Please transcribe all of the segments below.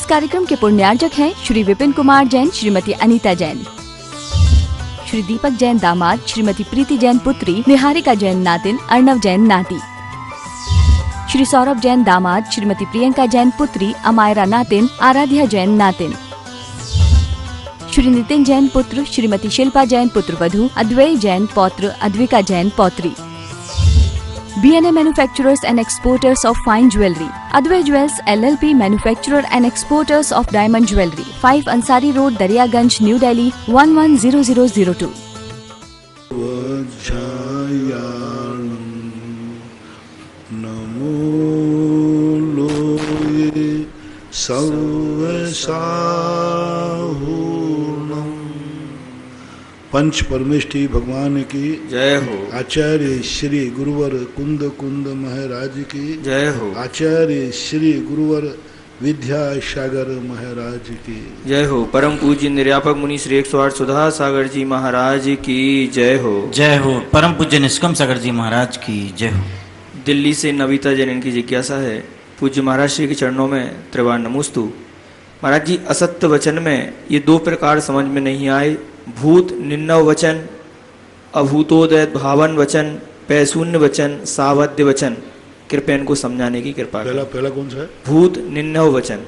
कार्यक्रम के पुण्यार्जक हैं श्री विपिन कुमार जैन, श्रीमती अनीता जैन, श्री दीपक जैन दामाद, श्रीमती प्रीति जैन पुत्री, निहारिका जैन नातिन, अर्णव जैन नाती, श्री सौरभ जैन दामाद, श्रीमती प्रियंका जैन पुत्री, अमायरा नातिन, आराध्या जैन नातिन, श्री नितिन जैन पुत्र, श्रीमती शिल्पा जैन पुत्रवधू, अद्वैय जैन पौत्र, Advika Jain पौत्री। B&A Manufacturers and Exporters of Fine Jewelry, Advay Jewels LLP Manufacturer and Exporters of Diamond Jewelry, 5 Ansari Road, Daryaganj, New Delhi 110002. पंच परमेष्ठी भगवान की जय हो। आचार्य श्री गुरुवर कुंद कुंद महाराज की जय हो। आचार्य श्री गुरुवर विद्यासागर महाराज की जय हो। परम पूज्य निर्यापक मुनि श्री 108 सुधा सागर जी महाराज की जय हो। जय हो। परम पूज्य निष्कम सागर जी महाराज की जय हो। दिल्ली से नविता जैन की जिज्ञासा है, पूज्य महाराज श्री के चरणों में त्रिवार नमोस्तु। महाराज जी, असत्य वचन में ये दो प्रकार समझ में नहीं आए, भूत निन्नव वचन, अभूतोदय भावन वचन, पैशून्य वचन, सावध्य वचन। कृपया इनको समझाने की कृपा करें। पहला कौन सा है? भूत निन्नव वचन।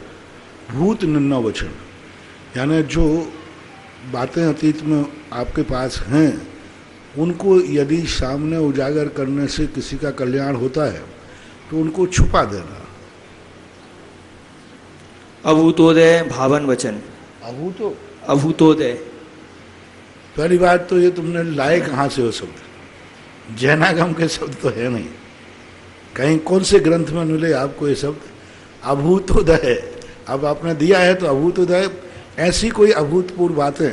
भूत निन्नव वचन यानी जो बातें अतीत में आपके पास हैं उनको यदि सामने उजागर करने से किसी का कल्याण होता है तो उनको छुपा देना। अभूतोदय भावन वचन। अभूतोदय पहली बात तो ये तुमने लाए कहाँ से हो शब्द? जैनागम के शब्द तो है नहीं, कहीं कौन से ग्रंथ में मिले आपको ये शब्द? अभूतोदय अब आपने दिया है तो अभूतोदय, ऐसी कोई अभूतपूर्व बातें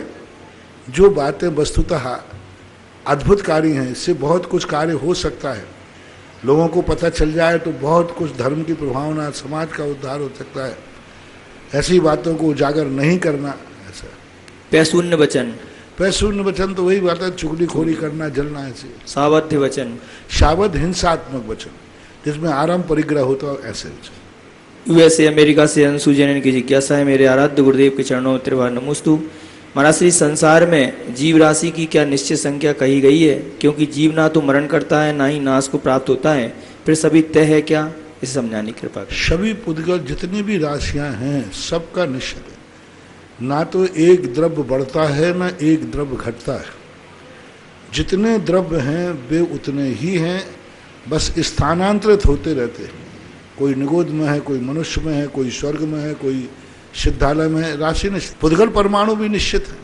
जो बातें वस्तुतः अद्भुतकारी हैं, इससे बहुत कुछ कार्य हो सकता है, लोगों को पता चल जाए तो बहुत कुछ धर्म की प्रभावना, समाज का उद्धार हो सकता है। ऐसी बातों को उजागर नहीं करना। ऐसा पैशून्य वचन। पैशून्य वचन तो वही बात है, चुगलीखोरी करना, जलना। ऐसे सावध्य वचन। शावध हिंसात्मक वचन जिसमें आराम परिग्रह होता है, ऐसे वचन। यूएसए अमेरिका से अंशु जैन की जिज्ञासा है, मेरे आराध्य गुरुदेव के चरणों में त्रिवार नमोस्तु। महाराज श्री, संसार में जीव राशि की क्या निश्चित संख्या कही गई है? क्योंकि जीव ना तो मरण करता है ना ही नाश को प्राप्त होता है, फिर सभी तय है क्या? इसे समझाने की कृपा करें। सभी पुद्गल जितनी भी राशियां हैं सबका निश्चय है, ना तो एक द्रव्य बढ़ता है ना एक द्रव्य घटता है। जितने द्रव्य हैं वे उतने ही हैं, बस स्थानांतरित होते रहते हैं। कोई निगोद में है, कोई मनुष्य में है, कोई स्वर्ग में है, कोई सिद्धालय में है। राशि निश्चित। पुद्गल परमाणु भी निश्चित है,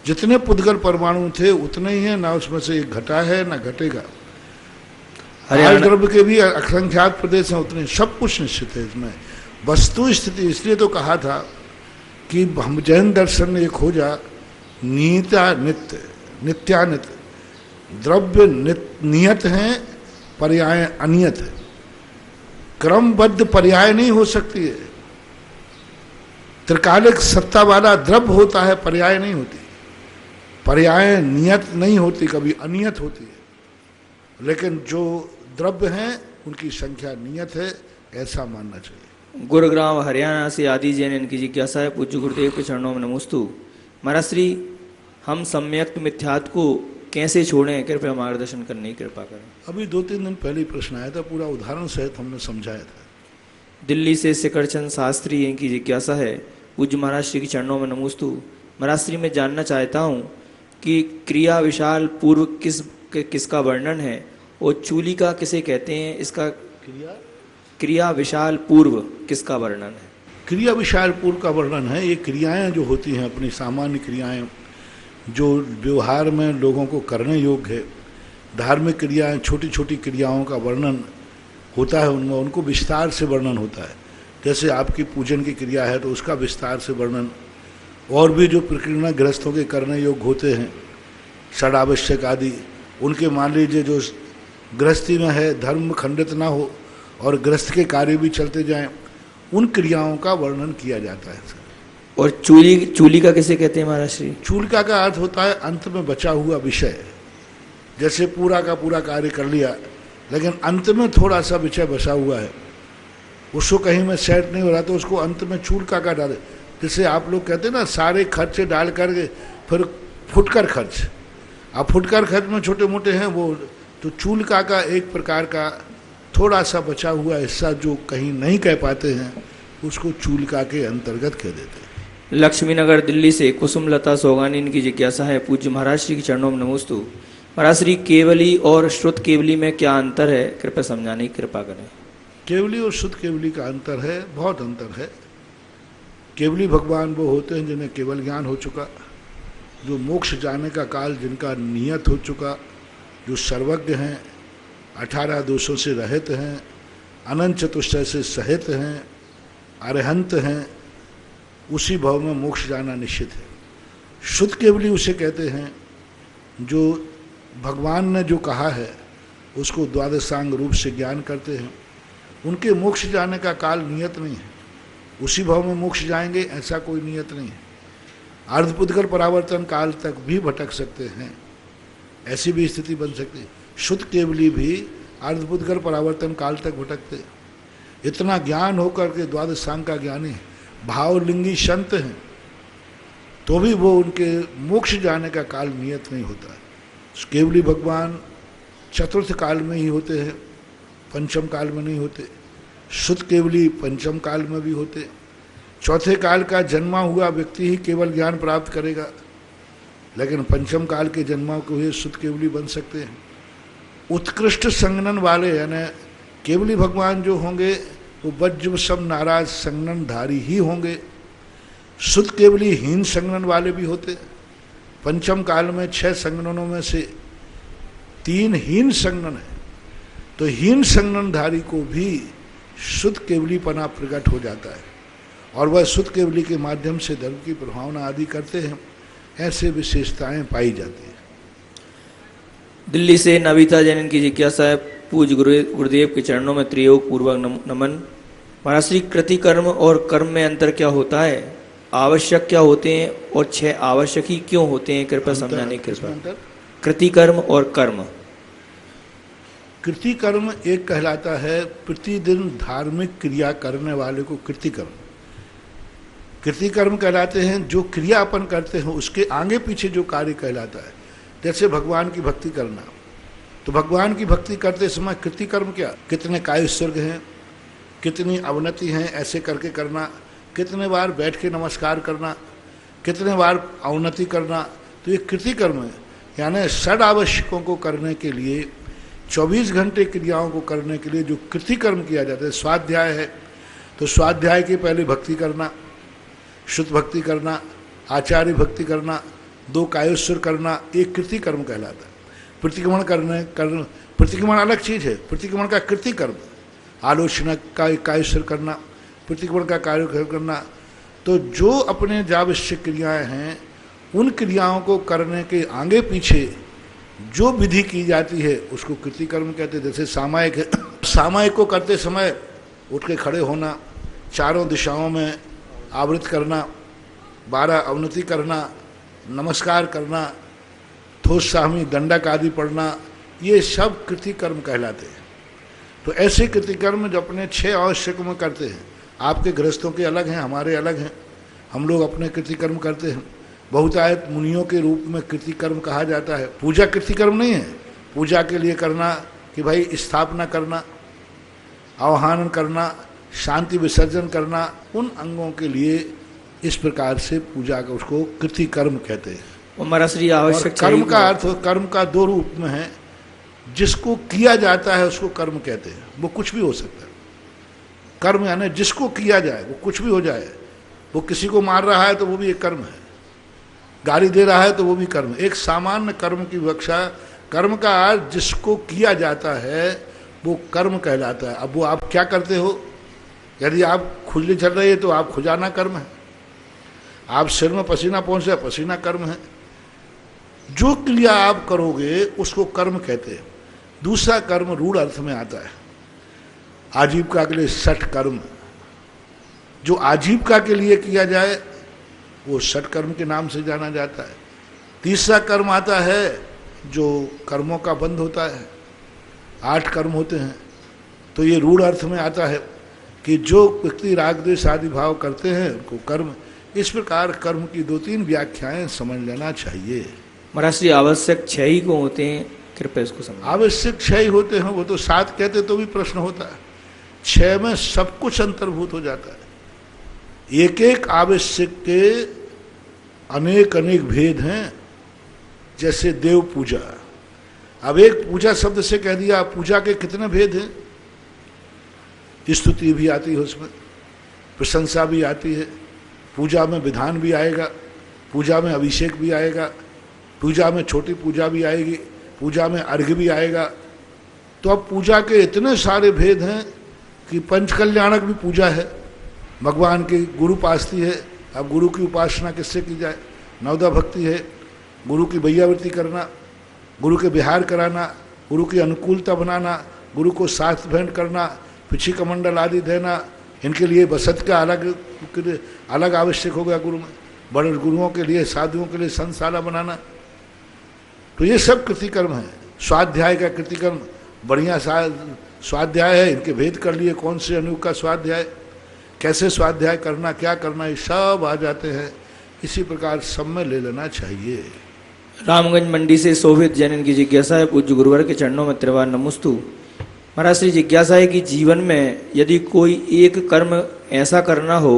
जितने पुद्गल परमाणु थे उतने ही हैं, ना उसमें से एक घटा है ना घटेगा। हर द्रव्य के भी असंख्यात प्रदेश हैं, उतने सब कुछ निश्चित है इसमें। वस्तु स्थिति इसलिए तो कहा था कि हम जैन दर्शन ने खोजा नित्य नित्यानित, द्रव्य नियत हैं, पर्याय अनियत है। क्रमबद्ध पर्याय नहीं हो सकती है। त्रिकालिक सत्ता वाला द्रव्य होता है, पर्याय नहीं होती। पर्याय नियत नहीं होती, कभी अनियत होती है। लेकिन जो द्रव्य हैं उनकी संख्या नियत है, ऐसा मानना चाहिए। गुरुग्राम हरियाणा से आदि जैन इनकी जिज्ञासा है, पूज्य गुरुदेव के चरणों में नमोस्तु। महाराज श्री, हम सम्यक्त मिथ्यात्व को कैसे छोड़ें? कृपया मार्गदर्शन करने की कृपा करें। अभी 2-3 दिन पहले प्रश्न आया था, पूरा उदाहरण सहित हमने समझाया था। दिल्ली से शिखरचंद शास्त्री इनकी जिज्ञासा है, पूज्य महाराज श्री के चरणों में नमोस्तु। महाराज श्री, मैं जानना चाहता हूँ कि क्रिया विशाल पूर्व किसका वर्णन है और चूलिका किसे कहते हैं? इसका क्रिया विशाल पूर्व किसका वर्णन है? क्रिया विशाल पूर्व का वर्णन है। ये क्रियाएं जो होती हैं, अपनी सामान्य क्रियाएं जो व्यवहार में लोगों को करने योग्य है, धार्मिक क्रियाएं, छोटी छोटी क्रियाओं का वर्णन होता है उनमें, उनको विस्तार से वर्णन होता है। जैसे आपकी पूजन की क्रिया है तो उसका विस्तार से वर्णन, और भी जो प्रक्रिया गृहस्थों के करने योग्य होते हैं, षडावश्यक आदि, उनके मान लीजिए जो गृहस्थी में है धर्म खंडित ना हो और गृहस्थ के कार्य भी चलते जाएं, उन क्रियाओं का वर्णन किया जाता है। और चूलिका किसे कहते हैं महाराज श्री? चूलिका का अर्थ होता है अंत में बचा हुआ विषय। जैसे पूरा का पूरा कार्य कर लिया लेकिन अंत में थोड़ा सा विषय बचा हुआ है, उसको कहीं में सेट नहीं हो रहा तो उसको अंत में चूल काका डाले। जैसे आप लोग कहते हैं ना, सारे खर्चे डाल करके फिर फुटकर खर्च। अब फुटकर खर्च में छोटे मोटे हैं वो, तो चूल काका एक प्रकार का थोड़ा सा बचा हुआ हिस्सा जो कहीं नहीं कह पाते हैं उसको चूल का के अंतर्गत कह देते हैं। लक्ष्मी नगर दिल्ली से कुसुमलता सोगानी, इनकी जिज्ञासा है, पूज्य महाराज श्री के चरणों में नमोस्तु। महाराज श्री, केवली और श्रुत केवली में क्या अंतर है, कृपया समझाने की कृपा करें। केवली और शुद्ध केवली का अंतर है, बहुत अंतर है। केवली भगवान वो होते हैं जिन्हें केवल ज्ञान हो चुका, जो मोक्ष जाने का काल जिनका नियत हो चुका, जो सर्वज्ञ हैं, 18 दोषों से रहित हैं, अनंत चतुष्टय से सहित हैं, अरहंत हैं, उसी भाव में मोक्ष जाना निश्चित है। शुद्ध केवली उसे कहते हैं जो भगवान ने जो कहा है उसको द्वादशांग रूप से ज्ञान करते हैं। उनके मोक्ष जाने का काल नियत नहीं है, उसी भाव में मोक्ष जाएंगे ऐसा कोई नियत नहीं है। अर्धपुद्गल परावर्तन काल तक भी भटक सकते हैं, ऐसी भी स्थिति बन सकती है। शुद्ध केवली भी अर्धपुद्गल परावर्तन काल तक भटकते हैं। इतना ज्ञान होकर के द्वादशांग का ज्ञानी भावलिंगी संत हैं तो भी वो उनके मोक्ष जाने का काल नियत नहीं होता है। केवली भगवान चतुर्थ काल में ही होते हैं, पंचम काल में नहीं होते। शुद्ध केवली पंचम काल में भी होते। चौथे काल का जन्मा हुआ व्यक्ति ही केवल ज्ञान प्राप्त करेगा, लेकिन पंचम काल के जन्मा को हुए शुद्ध केवली बन सकते हैं। उत्कृष्ट संगनन वाले यानी केवली भगवान जो होंगे वो वज्र सब नाराज संगननधारी ही होंगे। शुद्ध केवली हीन संगनन वाले भी होते। पंचम काल में 6 संगननों में से 3 हीन संगनन है, तो हीन संगननधारी को भी शुद्ध केवलीपना प्रकट हो जाता है और वह शुद्ध केवली के माध्यम से धर्म की प्रभावना आदि करते हैं। ऐसे विशेषताएं पाई जाती हैं। दिल्ली से नविता जैन, इनकी जिज्ञासा है, पूज्य गुरुदेव के चरणों में त्रियोग पूर्वक नमन। महाराज श्री, कृति कर्म और कर्म में अंतर क्या होता है, आवश्यक क्या होते हैं और 6 आवश्यक ही क्यों होते हैं, कृपया समझाने की कृपा। कृति कर्म और कर्म। कृति कर्म एक कहलाता है प्रतिदिन धार्मिक क्रिया करने वाले को कृति कर्म। कृति कर्म कहलाते हैं जो क्रिया अपन करते हैं उसके आगे पीछे जो कार्य कहलाता है। जैसे भगवान की भक्ति करना, तो भगवान की भक्ति करते समय कृति कर्म क्या, कितने कायोत्सर्ग हैं, कितनी अवनति हैं, ऐसे करके करना, कितने बार बैठ के नमस्कार करना, कितने बार अवनति करना, तो ये कृति कर्म है। यानी षड आवश्यकों को करने के लिए 24 घंटे क्रियाओं को करने के लिए जो कृति कर्म किया जाता है। स्वाध्याय है तो स्वाध्याय के पहले भक्ति करना, शुद्ध भक्ति करना, आचार्य भक्ति करना, 2 कायोत्सर्ग करना, एक कृति कर्म कहलाता है। प्रतिक्रमण प्रतिक्रमण अलग चीज़ है। प्रतिक्रमण का कृति कर्म, आलोचना का कायोत्सर्ग करना, प्रतिक्रमण का कार्य करना। तो जो अपने जावश्यक क्रियाएं हैं उन क्रियाओं को करने के आगे पीछे जो विधि की जाती है उसको कृति कर्म कहते हैं। जैसे सामायिक है, सामायिक को करते समय उठ के खड़े होना, चारों दिशाओं में आवृत करना, 12 अवनति करना, नमस्कार करना, थोसाहमी दंडक आदि पढ़ना, ये सब कृति कर्म कहलाते हैं। तो ऐसे कृति कर्म जो अपने 6 आवश्यकों में करते हैं। आपके गृहस्थों के अलग हैं, हमारे अलग हैं। हम लोग अपने कृति कर्म करते हैं। बहुतायत मुनियों के रूप में कृति कर्म कहा जाता है। पूजा कृति कर्म नहीं है। पूजा के लिए करना कि भाई स्थापना करना, आवाहन करना, शांति विसर्जन करना, उन अंगों के लिए इस प्रकार से पूजा का उसको कृति कर्म कहते हैं। और कर्म का अर्थ, कर्म का 2 रूप में है। जिसको किया जाता है उसको कर्म कहते हैं। वो कुछ भी हो सकता है। कर्म यानी जिसको किया जाए वो कुछ भी हो जाए। वो किसी को मार रहा है तो वो भी एक कर्म है, गाली दे रहा है तो वो भी कर्म है। एक सामान्य कर्म की विवक्षा, कर्म का अर्थ जिसको किया जाता है वो कर्म कहलाता है। अब वो आप क्या करते हो, यदि आप खुजली चल रही है तो आप खुजाना कर्म है, आप सिर में पसीना पहुँच रहा है पसीना कर्म है। जो क्रिया आप करोगे उसको कर्म कहते हैं। दूसरा कर्म रूढ़ अर्थ में आता है, आजीविका के लिए षट कर्म। जो आजीविका के लिए किया जाए वो षट कर्म के नाम से जाना जाता है। तीसरा कर्म आता है जो कर्मों का बंध होता है। 8 कर्म होते हैं, तो ये रूढ़ अर्थ में आता है। कि जो व्यक्ति राग द्वेष आदि भाव करते हैं उनको कर्म, इस प्रकार कर्म की 2-3 व्याख्याएं समझ लेना चाहिए। महाराज जी आवश्यक 6 ही को होते हैं, कृपया इसको समझ। आवश्यक 6 ही होते हैं, वो तो 7 कहते तो भी प्रश्न होता है। 6 में सब कुछ अंतर्भूत हो जाता है। एक एक आवश्यक के अनेक अनेक भेद हैं। जैसे देव पूजा, अब एक पूजा शब्द से कह दिया, पूजा के कितने भेद हैं? स्तुति भी आती है उसमें, प्रशंसा भी आती है, पूजा में विधान भी आएगा, पूजा में अभिषेक भी आएगा, पूजा में छोटी पूजा भी आएगी, पूजा में अर्घ्य भी आएगा। तो अब पूजा के इतने सारे भेद हैं कि पंचकल्याणक भी पूजा है, भगवान की गुरु पास्ती है। अब गुरु की उपासना किससे की जाए? नवदा भक्ति है, गुरु की भैयावृत्ति करना, गुरु के विहार कराना, गुरु की अनुकूलता बनाना, गुरु को शास्त्र भेंट करना, पिछी कमंडल आदि देना, इनके लिए बसत का अलग आवश्यक हो गया गुरु में। बड़े गुरुओं के लिए, साधुओं के लिए संतशाला बनाना, तो ये सब कृतिकर्म है। स्वाध्याय का कृतिकर्म बढ़िया स्वाध्याय है, इनके भेद कर लिए, कौन से अनुग का स्वाध्याय, कैसे स्वाध्याय करना, क्या करना, ये सब आ जाते हैं। इसी प्रकार सब में ले लेना चाहिए। रामगंज मंडी से शोभित जैन की जिज्ञासा है, पूज्य गुरुवर के चरणों में त्रिवार नमस्तु। महाराज श्री जिज्ञासा है कि जीवन में यदि कोई एक कर्म ऐसा करना हो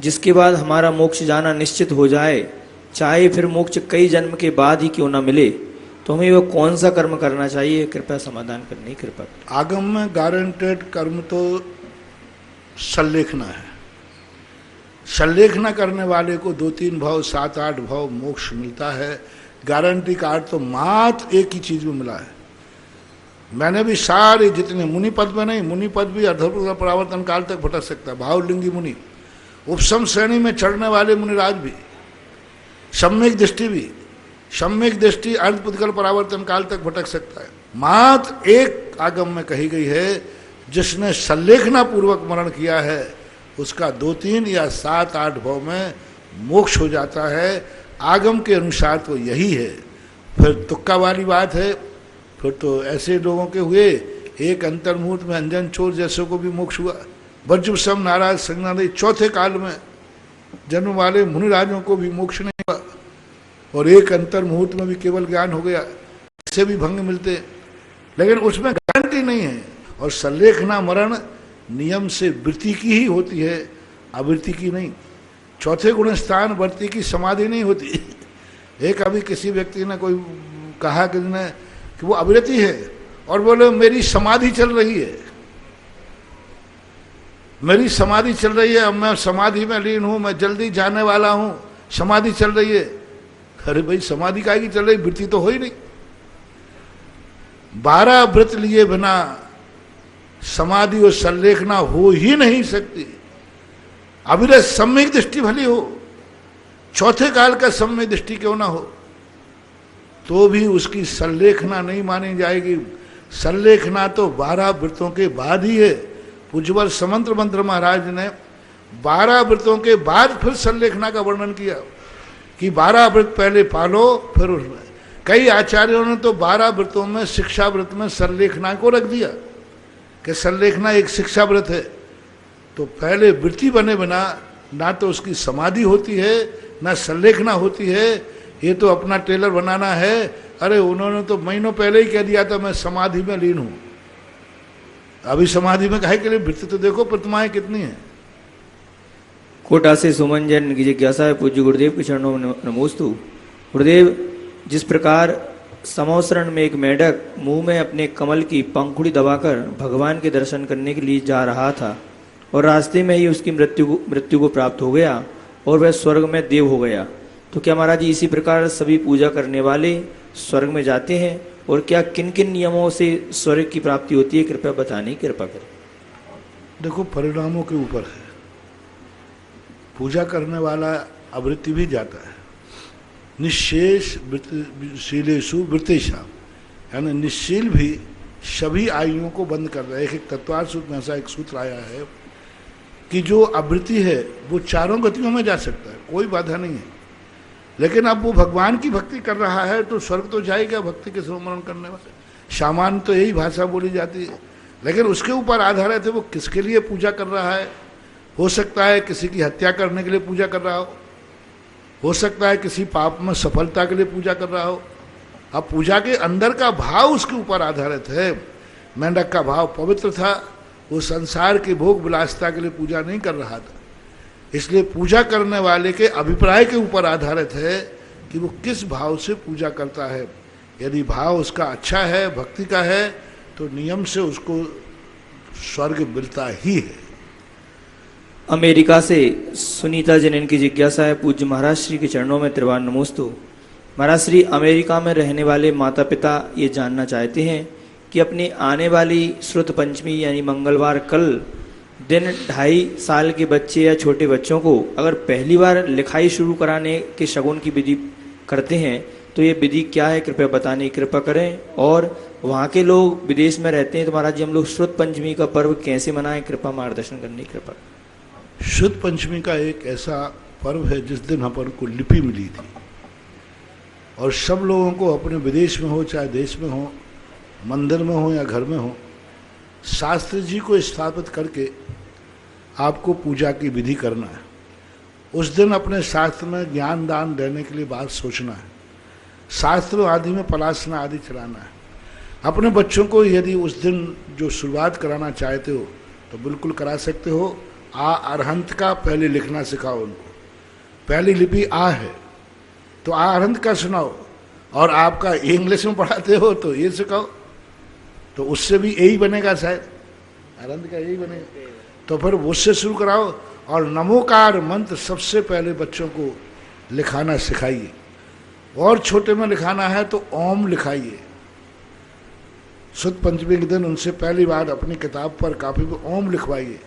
जिसके बाद हमारा मोक्ष जाना निश्चित हो जाए, चाहे फिर मोक्ष कई जन्म के बाद ही क्यों ना मिले, तो हमें वह कौन सा कर्म करना चाहिए? कृपया समाधान करने की कृपा। आगम में गारंटेड कर्म तो संलेखना है। संलेखना करने वाले को 2-3 भाव 7-8 भाव मोक्ष मिलता है। गारंटी का अर्थ तो मात्र एक ही चीज में मिला है। मैंने भी सारे जितने मुनि पद में नहीं, मुनि पद भी अर्धपूर्ण परावर्तन काल तक भटक सकता है। भावलिंगी मुनि, उपसम श्रेणी में चढ़ने वाले मुनिराज भी, सम्यक दृष्टि भी, सम्यक दृष्टि अर्धपुद्गल परावर्तन काल तक भटक सकता है। मात्र एक आगम में कही गई है, जिसने संलेखना पूर्वक मनन किया है उसका 2-3 या 7-8 भाव में मोक्ष हो जाता है। आगम के अनुसार तो यही है। फिर तुक्का वाली बात है, फिर तो ऐसे लोगों के हुए, एक अंतर्मुहूर्त में अंजन चोर जैसे को भी मोक्ष हुआ। वज्रसम नाराज संज्ञादि चौथे काल में जन्म वाले मुनिराजों को भी मोक्ष नहीं हुआ, और एक अंतर्मुहूर्त में भी केवल ज्ञान हो गया, इससे भी भंग मिलते। लेकिन उसमें गारंटी नहीं है। और संलेखना मरण नियम से वृत्ति की ही होती है, आवृत्ति की नहीं। चौथे गुण स्थान वृत्ति की समाधि नहीं होती। एक अभी किसी व्यक्ति ने कोई कहा कि वो अविरति है, और बोले मेरी समाधि चल रही है, मेरी समाधि चल रही है, अब मैं समाधि में लीन हूं, मैं जल्दी जाने वाला हूं, समाधि चल रही है। अरे भाई समाधि काहे की चल रही, वृत्ति तो हो ही नहीं। 12 व्रत लिए बिना समाधि और संलेखना हो ही नहीं सकती। अविरत सम्यक दृष्टि भली हो, चौथे काल का सम्यक दृष्टि क्यों ना हो, तो भी उसकी संलेखना नहीं मानी जाएगी। संलेखना तो 12 व्रतों के बाद ही है। पूज्यवर समंत्र मंत्र महाराज ने 12 व्रतों के बाद फिर संलेखना का वर्णन किया कि 12 व्रत पहले पालो, फिर उसमें कई आचार्यों ने तो 12 व्रतों में शिक्षा व्रत में संलेखना को रख दिया कि संलेखना एक शिक्षा व्रत है। तो पहले वृत्ति बने बिना ना तो उसकी समाधि होती है, ना संलेखना होती है। ये तो अपना टेलर बनाना है। अरे उन्होंने तो महीनों पहले ही कह दिया था मैं समाधि में लीन हूं। अभी समाधि में काहे के लिए? वृत्ति तो देखो प्रतिमाएं कितनी है। कोटा से सुमन जैन की जिज्ञासा है, पूज्य गुरुदेव के चरणों में नमोस्तु। गुरुदेव, जिस प्रकार समोसरण में एक मेढक मुंह में अपने कमल की पंखुड़ी दबाकर भगवान के दर्शन करने के लिए जा रहा था और रास्ते में ही उसकी मृत्यु को प्राप्त हो गया और वह स्वर्ग में देव हो गया, तो क्या महाराज जी इसी प्रकार सभी पूजा करने वाले स्वर्ग में जाते हैं? और क्या किन किन नियमों से स्वर्ग की प्राप्ति होती है, कृपया बताने की कृपा करें। देखो, परिणामों के ऊपर है। पूजा करने वाला आवृत्ति भी जाता है। निश्शेष शीलेषु वृत्तेषाम, यानी निश्शील भी सभी आयुओं को बंद कर रहा है। एक तत्वार सूत्र में ऐसा एक सूत्र आया है कि जो आवृत्ति है वो 4 गतियों में जा सकता है, कोई बाधा नहीं है। लेकिन अब वो भगवान की भक्ति कर रहा है तो स्वर्ग तो जाएगा भक्ति के स्मरण करने वाले। सामान्य तो यही भाषा बोली जाती है। लेकिन उसके ऊपर आधारित है वो किसके लिए पूजा कर रहा है। हो सकता है किसी की हत्या करने के लिए पूजा कर रहा हो सकता है किसी पाप में सफलता के लिए पूजा कर रहा हो। अब पूजा के अंदर का भाव उसके ऊपर आधारित है। मेंढक का भाव पवित्र था, वो संसार के भोग विलासिता के लिए पूजा नहीं कर रहा था। इसलिए पूजा करने वाले के अभिप्राय के ऊपर आधारित है कि वो किस भाव से पूजा करता है। यदि भाव उसका अच्छा है, भक्ति का है, तो नियम से उसको स्वर्ग मिलता ही है। अमेरिका से सुनीता जैन की जिज्ञासा है, पूज्य महाराज श्री के चरणों में त्रिवार नमोस्तु। महाराज श्री, अमेरिका में रहने वाले माता पिता ये जानना चाहते हैं कि अपनी आने वाली श्रुत पंचमी यानी मंगलवार कल दिन 2.5 साल के बच्चे या छोटे बच्चों को अगर पहली बार लिखाई शुरू कराने के शगुन की विधि करते हैं तो ये विधि क्या है, कृपया बताने की कृपा करें। और वहाँ के लोग विदेश में रहते हैं तो महाराज जी हम लोग श्रुत पंचमी का पर्व कैसे मनाएं, कृपा मार्गदर्शन करने की कृपा। शुद्ध पंचमी का एक ऐसा पर्व है जिस दिन अपन को लिपि मिली थी और सब लोगों को अपने विदेश में हो चाहे देश में हो, मंदिर में हो या घर में हो, शास्त्री जी को स्थापित करके आपको पूजा की विधि करना है। उस दिन अपने शास्त्र में ज्ञान दान देने के लिए बात सोचना है, शास्त्र आदि में पलासना आदि चलाना है। अपने बच्चों को यदि उस दिन जो शुरुआत कराना चाहते हो तो बिल्कुल करा सकते हो। आ अरहंत का पहले लिखना सिखाओ उनको। पहली लिपि आ है तो आ अरहंत का सुनाओ, और आपका इंग्लिश में पढ़ाते हो तो ये सिखाओ, तो उससे भी यही बनेगा, शायद अरहंत का यही बनेगा। तो फिर उससे शुरू कराओ और नमोकार मंत्र सबसे पहले बच्चों को लिखाना सिखाइए। और छोटे में लिखाना है तो ओम लिखाइए। शुद्ध पंचमी के दिन उनसे पहली बार अपनी किताब पर कापी पर ओम लिखवाइए।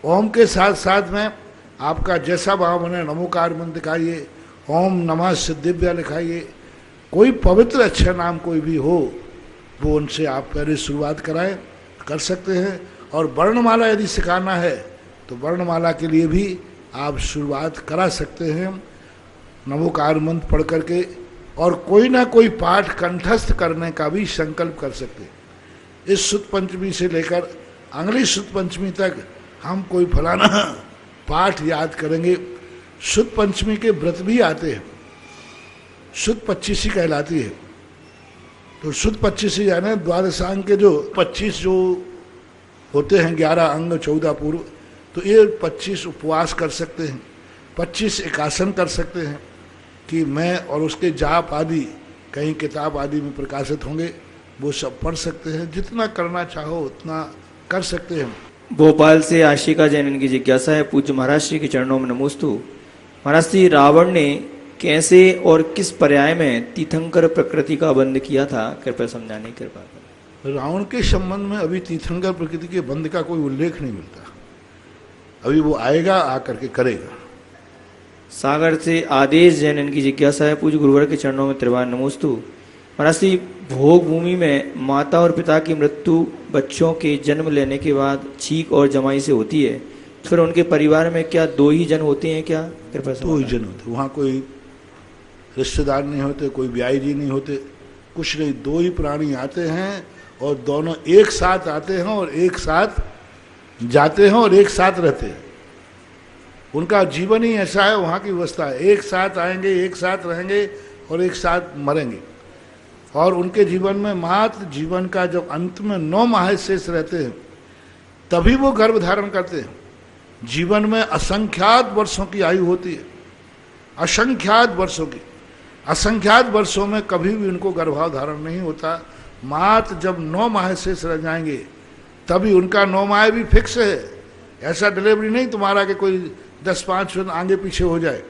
ओम के साथ साथ में आपका जैसा भाव बने नमोकार मंत्र लिखाइए, ओम नमः सिद्धिव्या लिखाइए। कोई पवित्र अच्छा नाम कोई भी हो वो उनसे आप पहले शुरुआत कराएं, कर सकते हैं। और वर्णमाला यदि सिखाना है तो वर्णमाला के लिए भी आप शुरुआत करा सकते हैं नमोकार मंत्र पढ़ करके, और कोई ना कोई पाठ कंठस्थ करने का भी संकल्प कर सकते हैं। इस शुद्ध पंचमी से लेकर अगली शुद्ध पंचमी तक हम कोई फलाना पाठ याद करेंगे। शुद्ध पंचमी के व्रत भी आते हैं, शुद्ध 25 कहलाती है। तो शुद्ध 25 यानी द्वादशांग के जो 25 जो होते हैं, 11 अंग 14 पूर्व, तो ये 25 उपवास कर सकते हैं, 25 एकासन कर सकते हैं कि मैं और उसके जाप आदि कहीं किताब आदि में प्रकाशित होंगे, वो सब पढ़ सकते हैं। जितना करना चाहो उतना कर सकते हैं। भोपाल से आशिका जैन की जिज्ञासा है, पूज्य महाराज श्री के चरणों में नमोस्तु। महाराज श्री, रावण ने कैसे और किस पर्याय में तीर्थंकर प्रकृति का बंध किया था, कृपया समझाने की कृपा करें। रावण के संबंध में अभी तीर्थंकर प्रकृति के बंध का कोई उल्लेख नहीं मिलता, अभी वो आएगा आकर के करेगा। सागर से आदेश जैन की जिज्ञासा है, पूज्य गुरुवर के चरणों में त्रिवार नमोस्तु। महाराज श्री, भोग भूमि में माता और पिता की मृत्यु बच्चों के जन्म लेने के बाद छींक और जमाई से होती है, फिर उनके परिवार में क्या 2 ही जन होते हैं क्या, कृपया? 2 ही जन होते, वहाँ कोई रिश्तेदार नहीं होते, कोई ब्याई जी नहीं होते, कुछ नहीं। 2 ही प्राणी आते हैं और दोनों एक साथ आते हैं और एक साथ जाते हैं और एक साथ रहते हैं। उनका जीवन ही ऐसा है, वहाँ की व्यवस्था है, एक साथ आएंगे, एक साथ रहेंगे और एक साथ मरेंगे। और उनके जीवन में मात्र जीवन का जब अंत में 9 माह शेष रहते हैं तभी वो गर्भ धारण करते हैं। जीवन में असंख्यात वर्षों की आयु होती है, असंख्यात वर्षों की। असंख्यात वर्षों में कभी भी उनको गर्भाधारण नहीं होता। मात्र जब 9 माह शेष रह जाएंगे तभी उनका 9 माह भी फिक्स है। ऐसा डिलीवरी नहीं तुम्हारा कि कोई 10-5 मिनट आगे पीछे हो जाए,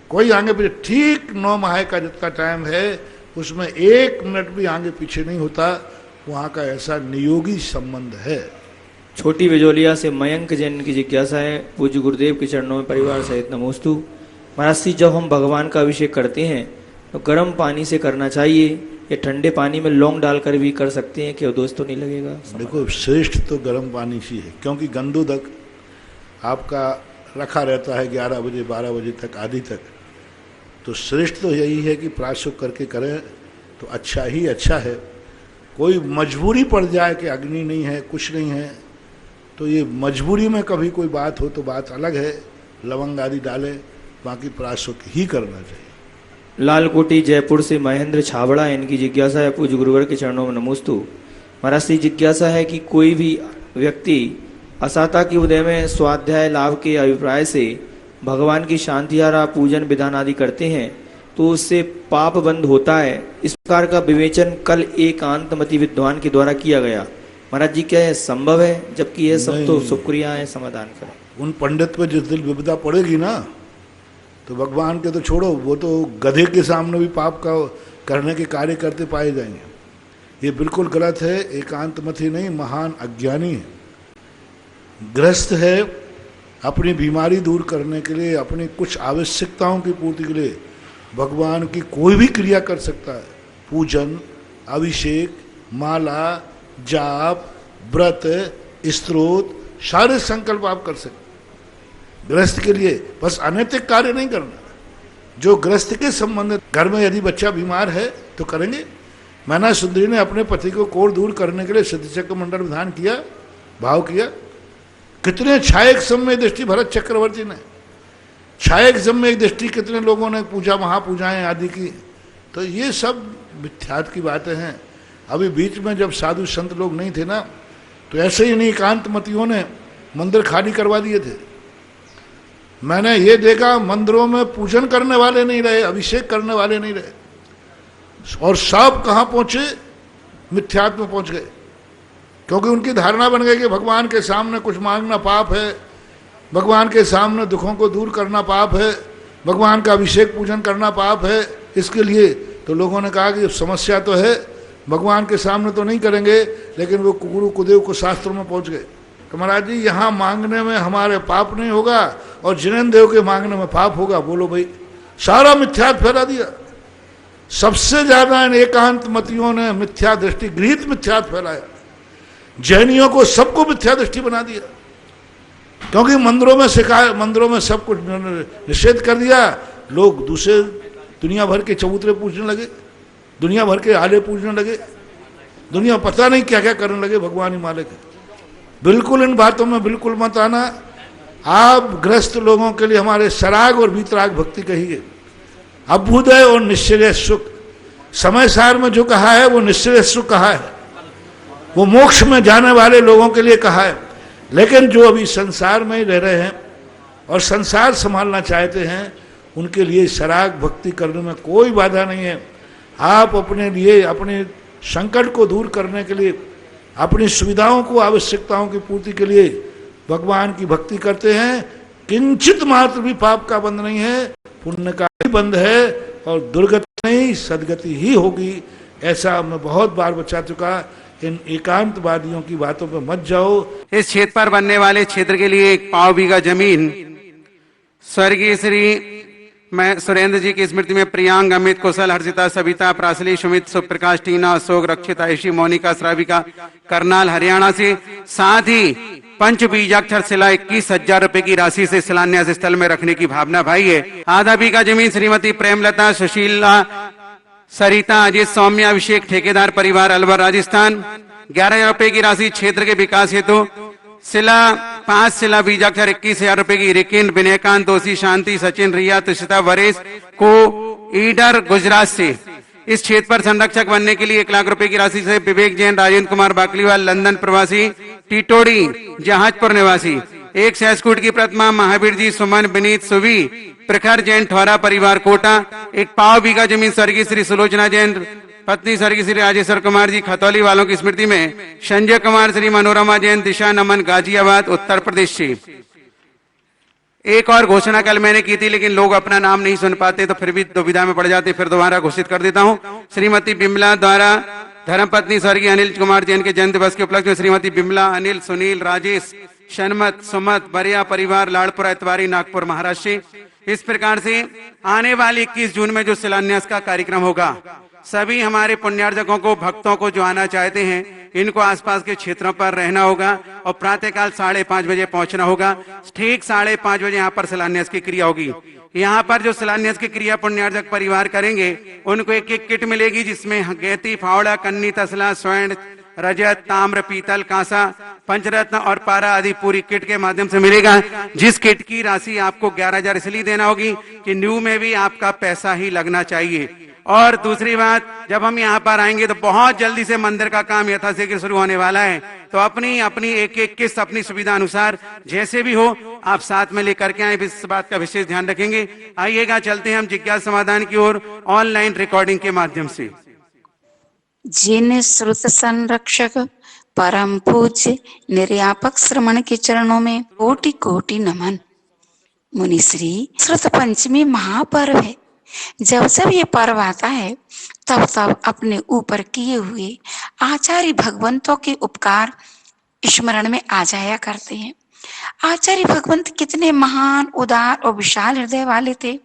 कोई आगे पीछे। ठीक 9 माह का जितना टाइम है उसमें 1 मिनट भी आगे पीछे नहीं होता। वहाँ का ऐसा नियोगी संबंध है। छोटी बिजोलिया से मयंक जैन की जिज्ञासा है, पूज्य गुरुदेव के चरणों में परिवार सहित नमोस्तु। महाराज जी, जब हम भगवान का अभिषेक करते हैं तो गर्म पानी से करना चाहिए या ठंडे पानी में लौंग डालकर भी कर सकते हैं, क्या दोस्त तो नहीं लगेगा? देखो, श्रेष्ठ तो गर्म पानी से है, क्योंकि गंदोदक आपका रखा रहता है 11 बजे 12 बजे तक आदि तक। तो श्रेष्ठ तो यही है कि प्रायश्चित करके करें तो अच्छा ही अच्छा है। कोई मजबूरी पड़ जाए कि अग्नि नहीं है, कुछ नहीं है, तो ये मजबूरी में कभी कोई बात हो तो बात अलग है, लवंग आदि डाले, बाकी प्राशुक ही करना चाहिए। लालकोटी जयपुर से महेंद्र छाबड़ा, इनकी जिज्ञासा है, पूज्य गुरुवर के चरणों में नमोस्तु। महाराज से जिज्ञासा है कि कोई भी व्यक्ति असाता के उदय में स्वाध्याय लाभ के अभिप्राय से भगवान की शांतिहारा पूजन विधान आदि करते हैं तो उससे पाप बंद होता है, इस प्रकार का विवेचन कल एकांतमति विद्वान के द्वारा किया गया। महाराज जी, क्या यह संभव है? जबकि यह सब तो शुक्रियाएं, समाधान करें। उन पंडित पे जिस दिन विपदा पड़ेगी ना, तो भगवान के तो छोड़ो, वो तो गधे के सामने भी पाप का करने के कार्य करते पाए जाएंगे। ये बिल्कुल गलत है। एकांतमति नहीं, महान अज्ञानी है, ग्रस्त है। अपनी बीमारी दूर करने के लिए, अपनी कुछ आवश्यकताओं की पूर्ति के लिए भगवान की कोई भी क्रिया कर सकता है। पूजन, अभिषेक, माला, जाप, व्रत, स्तोत्र, सारे संकल्प आप कर सकते। गृहस्थ के लिए बस अनैतिक कार्य नहीं करना। जो गृहस्थ के संबंधित, घर में यदि बच्चा बीमार है तो करेंगे। मैना सुंदरी ने अपने पति को कोढ़ दूर करने के लिए सिद्धचक्र मंडल विधान किया, भाव किया। कितने छायक समय दृष्टि भरत चक्रवर्ती ने, छायक समय दृष्टि कितने लोगों ने पूजा, महापूजाएं आदि की। तो ये सब मिथ्यात्व की बातें हैं। अभी बीच में जब साधु संत लोग नहीं थे ना, तो ऐसे ही नहीं एकांतमतियों ने मंदिर खाली करवा दिए थे। मैंने ये देखा, मंदिरों में पूजन करने वाले नहीं रहे, अभिषेक करने वाले नहीं रहे, और सब कहाँ पहुंचे? मिथ्यात्व में पहुंच गए। क्योंकि उनकी धारणा बन गई कि भगवान के सामने कुछ मांगना पाप है, भगवान के सामने दुखों को दूर करना पाप है, भगवान का अभिषेक पूजन करना पाप है। इसके लिए तो लोगों ने कहा कि समस्या तो है, भगवान के सामने तो नहीं करेंगे, लेकिन वो गुरु कुदेव को शास्त्रों में पहुंच गए। तो महाराज जी, यहाँ मांगने में हमारे पाप नहीं होगा और जिनेन्द्र देव के मांगने में पाप होगा। बोलो भाई, सारा मिथ्यात्व फैला दिया। सबसे ज्यादा इन एकांतमतियों ने मिथ्या दृष्टि, गृहीत मिथ्यात्व फैलाया। जैनियों को सबको मिथ्या दृष्टि बना दिया, क्योंकि मंदिरों में सिखाया, मंदिरों में सब कुछ निषेध कर दिया। लोग दूसरे दुनिया भर के चबूतरे पूजने लगे, दुनिया भर के आले पूजने लगे, दुनिया पता नहीं क्या क्या करने लगे। भगवान ही मालिक है। बिल्कुल इन बातों में बिल्कुल मत आना। आप ग्रस्त लोगों के लिए हमारे सराग और वीतराग भक्ति कहिए, अभ्युदय और निश्चय सुख। समय सार में जो कहा है वो निश्चय सुख कहा है, वो मोक्ष में जाने वाले लोगों के लिए कहा है। लेकिन जो अभी संसार में ही रह रहे हैं और संसार संभालना चाहते हैं, उनके लिए सराग भक्ति करने में कोई बाधा नहीं है। आप अपने लिए, अपने संकट को दूर करने के लिए, अपनी सुविधाओं को, आवश्यकताओं की पूर्ति के लिए भगवान की भक्ति करते हैं। किंचित मात्र भी पाप का बंध नहीं है, पुण्य का ही बंध है, और दुर्गति नहीं सदगति ही होगी। ऐसा मैं बहुत बार बचा चुका। इन एकांतवादियों की बातों पर मत जाओ। इस क्षेत्र पर बनने वाले क्षेत्र के लिए एक पाव बीघा जमीन स्वर्गीय श्री मैं सुरेंद्र जी की स्मृति में प्रियांग, अमित, कुशल, हर्षिता, सविता, प्रासली, सुमित, सुप्रकाश, टीना, अशोक, रक्षित, आयशी, मोनिका, श्राविका, करनाल, हरियाणा से, साथ ही पंच बीजाक्षर शिला 21,000 रुपए की राशि से शिलान्यास स्थल में रखने की भावना भाई है। आधा बीघा जमीन श्रीमती प्रेमलता, सुशीला, सरिता, अजीत, सौम्या, अभिषेक, ठेकेदार परिवार, अलवर, राजस्थान। 11,000 रुपए की राशि क्षेत्र के विकास हेतु शिला 5 शिला बीजाक्षर 21,000 रुपए की रिकिन, विनयकांत दोषी, शांति, सचिन, रिया, तुषिता, वरेश को ईडर गुजरात से। इस क्षेत्र पर संरक्षक बनने के लिए 1 लाख रुपए की राशि से विवेक जैन, राजेंद्र कुमार बाकलीवाल, लंदन प्रवासी, टिटोड़ी, जहाजपुर निवासी। 1 सहस्कूट की प्रतिमा महावीर जी, सुमन, विनीत, सुवी, प्रखर जैन, ठौरा परिवार, कोटा। 1 पाव बीघा जमीन स्वर्गीय श्री सुलोचना जैन, पत्नी स्वर्गीय श्री राजेश्वर कुमार जी, खतौली वालों की स्मृति में। संजय कुमार, श्री मनोरमा जैन, दिशा नमन, गाजियाबाद, उत्तर प्रदेश से। एक और घोषणा कल मैंने की थी, लेकिन लोग अपना नाम नहीं सुन पाते तो फिर भी दुविधा में पड़ जाते, फिर दोबारा घोषित कर देता हूं। श्रीमती बिमला द्वारा धर्मपत्नी स्वर्गीय अनिल कुमार जैन के जन्म दिवस के उपलक्ष्य में श्रीमती बिमला, अनिल, सुनील, राजेश, शनमत, सुमत, बरिया परिवार, लाड़पुरा, इतवारी, नागपुर, महाराष्ट्र। इस प्रकार से आने वाले 21 जून में जो शिलान्यास का कार्यक्रम होगा, सभी हमारे पुण्यार्जकों को, भक्तों को जो आना चाहते हैं, इनको आसपास के क्षेत्रों पर रहना होगा और प्रातःकाल 5:30 बजे पहुंचना होगा। ठीक 5:30 बजे यहाँ पर शिलान्यास की क्रिया होगी। यहाँ पर जो शिलान्यास की क्रिया पुण्यार्जक परिवार करेंगे उनको एक एक किट मिलेगी, जिसमें गैती, फावड़ा, कन्नी, तसला, स्वर्ण, रजत, ताम्र, पीतल, कांसा, पंचरत्न और पारा आदि पूरी किट के माध्यम से मिलेगा। जिस किट की राशि आपको 11,000 इसलिए देना होगी कि न्यू में भी आपका पैसा ही लगना चाहिए। और दूसरी बात, जब हम यहाँ पर आएंगे तो बहुत जल्दी से मंदिर का काम यथाशीघ्र शुरू होने वाला है, तो अपनी अपनी एक एक किस्त अपनी सुविधा अनुसार जैसे भी हो आप साथ में लेकर के आए, इस बात का विशेष ध्यान रखेंगे। आइएगा, चलते हैं हम जिज्ञासा समाधान की ओर ऑनलाइन रिकॉर्डिंग के माध्यम से। जिन श्रुत संरक्षक परम पूज्य निर्यापक श्रमण के चरणों में कोटि कोटि नमन। मुनिश्री, श्रुत पंचमी महापर्व है। जब जब ये पर्व आता है तब तब अपने ऊपर किए हुए आचार्य भगवंतों के उपकार स्मरण में आ जाया करते हैं। आचार्य भगवंत कितने महान, उदार और विशाल हृदय वाले थे,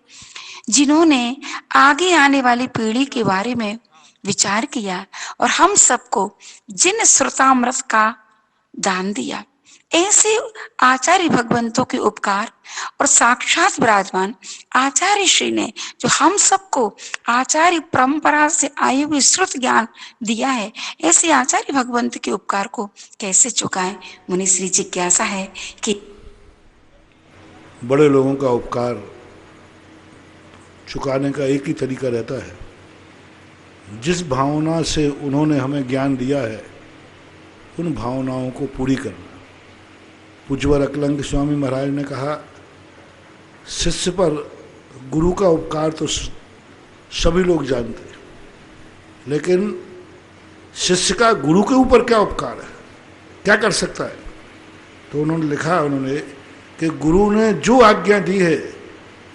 जिन्होंने आगे आने वाली पीढ़ी के बारे में विचार किया और हम सबको जिन श्रुतामृत का दान दिया। ऐसे आचार्य भगवंतों के उपकार और साक्षात विराजमान आचार्य श्री ने जो हम सबको आचार्य परंपरा से आए हुए श्रुत ज्ञान दिया है, ऐसे आचार्य भगवंत के उपकार को कैसे चुकाएं। मुनिश्री, जिज्ञासा है कि बड़े लोगों का उपकार चुकाने का एक ही तरीका रहता है, जिस भावना से उन्होंने हमें ज्ञान दिया है उन भावनाओं को पूरी करना। पूज्यवर अकलंग स्वामी महाराज ने कहा, शिष्य पर गुरु का उपकार तो सभी लोग जानते हैं, लेकिन शिष्य का गुरु के ऊपर क्या उपकार है, क्या कर सकता है? तो उन्होंने लिखा कि गुरु ने जो आज्ञा दी है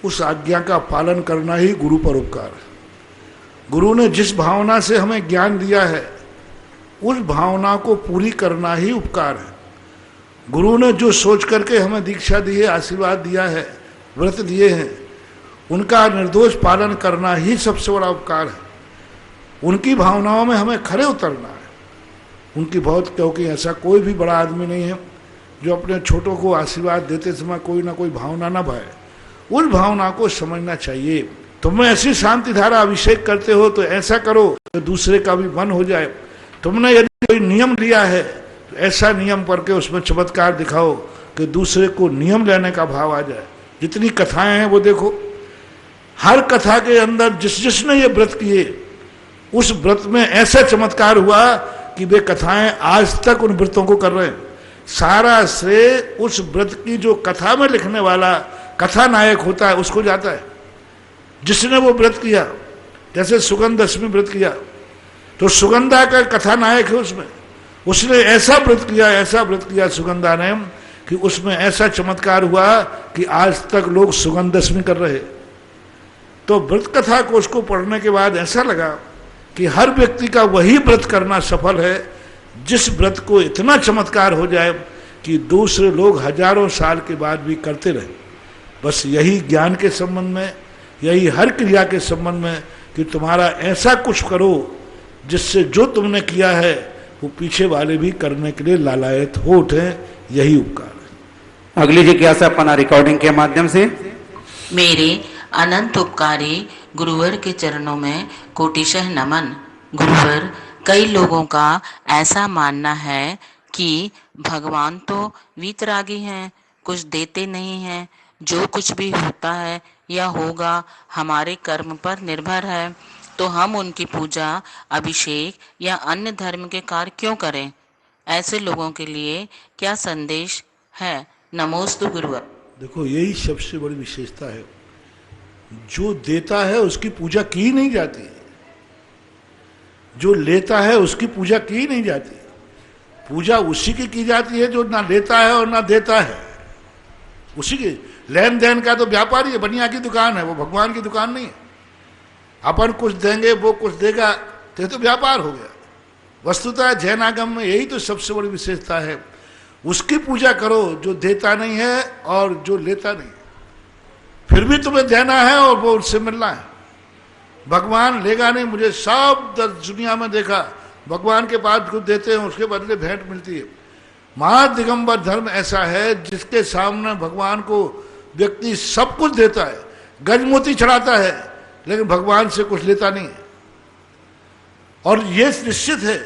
उस आज्ञा का पालन करना ही गुरु पर उपकार है। गुरु ने जिस भावना से हमें ज्ञान दिया है उस भावना को पूरी करना ही उपकार है। गुरु ने जो सोच करके हमें दीक्षा दी है, आशीर्वाद दिया है, व्रत दिए हैं, उनका निर्दोष पालन करना ही सबसे बड़ा उपकार है। उनकी भावनाओं में हमें खरे उतरना है। उनकी बहुत, क्योंकि ऐसा कोई भी बड़ा आदमी नहीं है जो अपने छोटों को आशीर्वाद देते समय कोई ना कोई भावना ना भाए। उस भावना को समझना चाहिए। तुमने ऐसी शांति धारा अभिषेक करते हो तो ऐसा करो तो दूसरे का भी मन हो जाए। तुमने यदि कोई नियम लिया है तो ऐसा नियम करके उसमें चमत्कार दिखाओ कि दूसरे को नियम लेने का भाव आ जाए। जितनी कथाएं हैं वो देखो, हर कथा के अंदर जिसने ये व्रत किए उस व्रत में ऐसा चमत्कार हुआ कि वे कथाएं आज तक उन व्रतों को कर रहे हैं। सारा श्रेय उस व्रत की जो कथा में लिखने वाला कथा नायक होता है उसको जाता है, जिसने वो व्रत किया। जैसे सुगंध दशमी व्रत किया तो सुगंधा का कथा नायक है उसमें, उसने ऐसा व्रत किया सुगंधा ने कि उसमें ऐसा चमत्कार हुआ कि आज तक लोग सुगंध दशमी कर रहे। तो व्रत कथा को उसको पढ़ने के बाद ऐसा लगा कि हर व्यक्ति का वही व्रत करना सफल है जिस व्रत को इतना चमत्कार हो जाए कि दूसरे लोग हजारों साल के बाद भी करते रहे। बस यही ज्ञान के संबंध में, यही हर क्रिया के संबंध में कि तुम्हारा ऐसा कुछ करो जिससे जो तुमने किया है वो पीछे वाले भी करने के लिए लालायत हो उठे। यही उपकार है। अगली जिज्ञासा अपना रिकॉर्डिंग के माध्यम से। मेरे अनंत उपकारी गुरुवर के चरणों में कोटिशः नमन। गुरुवर, कई लोगों का ऐसा मानना है कि भगवान तो वीतरागी हैं, कुछ देते नहीं हैं, जो कुछ भी होता है या होगा हमारे कर्म पर निर्भर है, तो हम उनकी पूजा, अभिषेक या अन्य धर्म के कार्य क्यों करें? ऐसे लोगों के लिए क्या संदेश है? नमोस्तु गुरुवर। देखो, यही सबसे बड़ी विशेषता है। जो देता है उसकी पूजा की नहीं जाती, जो लेता है उसकी पूजा की नहीं जाती। पूजा उसी की जाती है जो ना लेता है और ना देता है। उसी के लेन देन का तो व्यापारी है, बनिया की दुकान है, वो भगवान की दुकान नहीं है। अपन कुछ देंगे वो कुछ देगा तो व्यापार हो गया। वस्तुतः जैनागम में यही तो सबसे बड़ी विशेषता है। उसकी पूजा करो जो देता नहीं है और जो लेता नहीं है। फिर भी तुम्हें देना है और वो उससे मिलना है। भगवान लेगा नहीं। मुझे सब दुनिया में देखा, भगवान के पास कुछ देते हैं उसके बदले भेंट मिलती है। महादिगंबर धर्म ऐसा है जिसके सामने भगवान को व्यक्ति सब कुछ देता है, गजमोती चढ़ाता है लेकिन भगवान से कुछ लेता नहीं है। और ये निश्चित है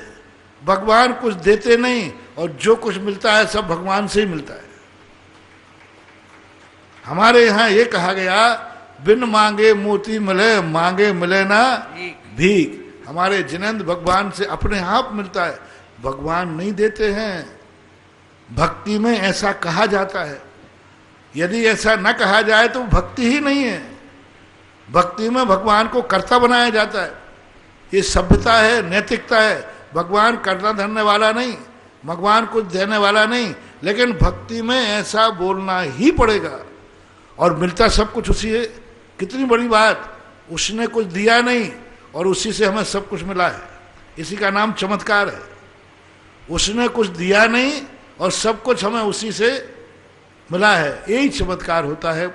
भगवान कुछ देते नहीं, और जो कुछ मिलता है सब भगवान से ही मिलता है। हमारे यहाँ ये कहा गया, बिन मांगे मोती मिले, मांगे मिले ना भीख। हमारे जिनेंद्र भगवान से अपने आप मिलता है, भगवान नहीं देते हैं। भक्ति में ऐसा कहा जाता है, यदि ऐसा न कहा जाए तो भक्ति ही नहीं है। भक्ति में भगवान को कर्ता बनाया जाता है, ये सभ्यता है, नैतिकता है। भगवान करना धरने वाला नहीं, भगवान कुछ देने वाला नहीं, लेकिन भक्ति में ऐसा बोलना ही पड़ेगा। और मिलता सब कुछ उसी है। कितनी बड़ी बात, उसने कुछ दिया नहीं और उसी से हमें सब कुछ मिला है। इसी का नाम चमत्कार है। उसने कुछ दिया नहीं और सब कुछ हमें उसी से मिला है, यही चमत्कार होता है।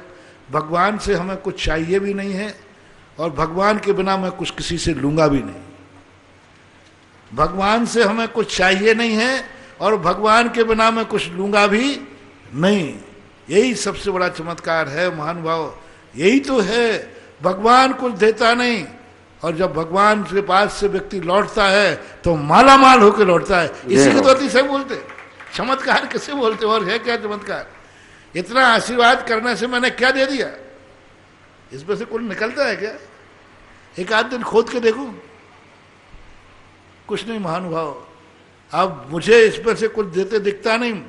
भगवान से हमें कुछ चाहिए भी नहीं है और भगवान के बिना मैं कुछ किसी से लूंगा भी नहीं। भगवान से हमें कुछ चाहिए नहीं है और भगवान के बिना मैं कुछ लूंगा भी नहीं। यही सबसे बड़ा चमत्कार है महानुभाव, यही तो है। भगवान कुछ देता नहीं और जब भगवान के पास से व्यक्ति लौटता है तो माला माल होकर लौटता है। इसी को तो अतिशय बोलते, चमत्कार किसे बोलते। और है क्या चमत्कार? इतना आशीर्वाद करने से मैंने क्या दे दिया? इसमें से कुछ निकलता है क्या? एक आध दिन खोद के देखूं, कुछ नहीं महानुभाव। अब मुझे इसमें से कुछ देते दिखता नहीं,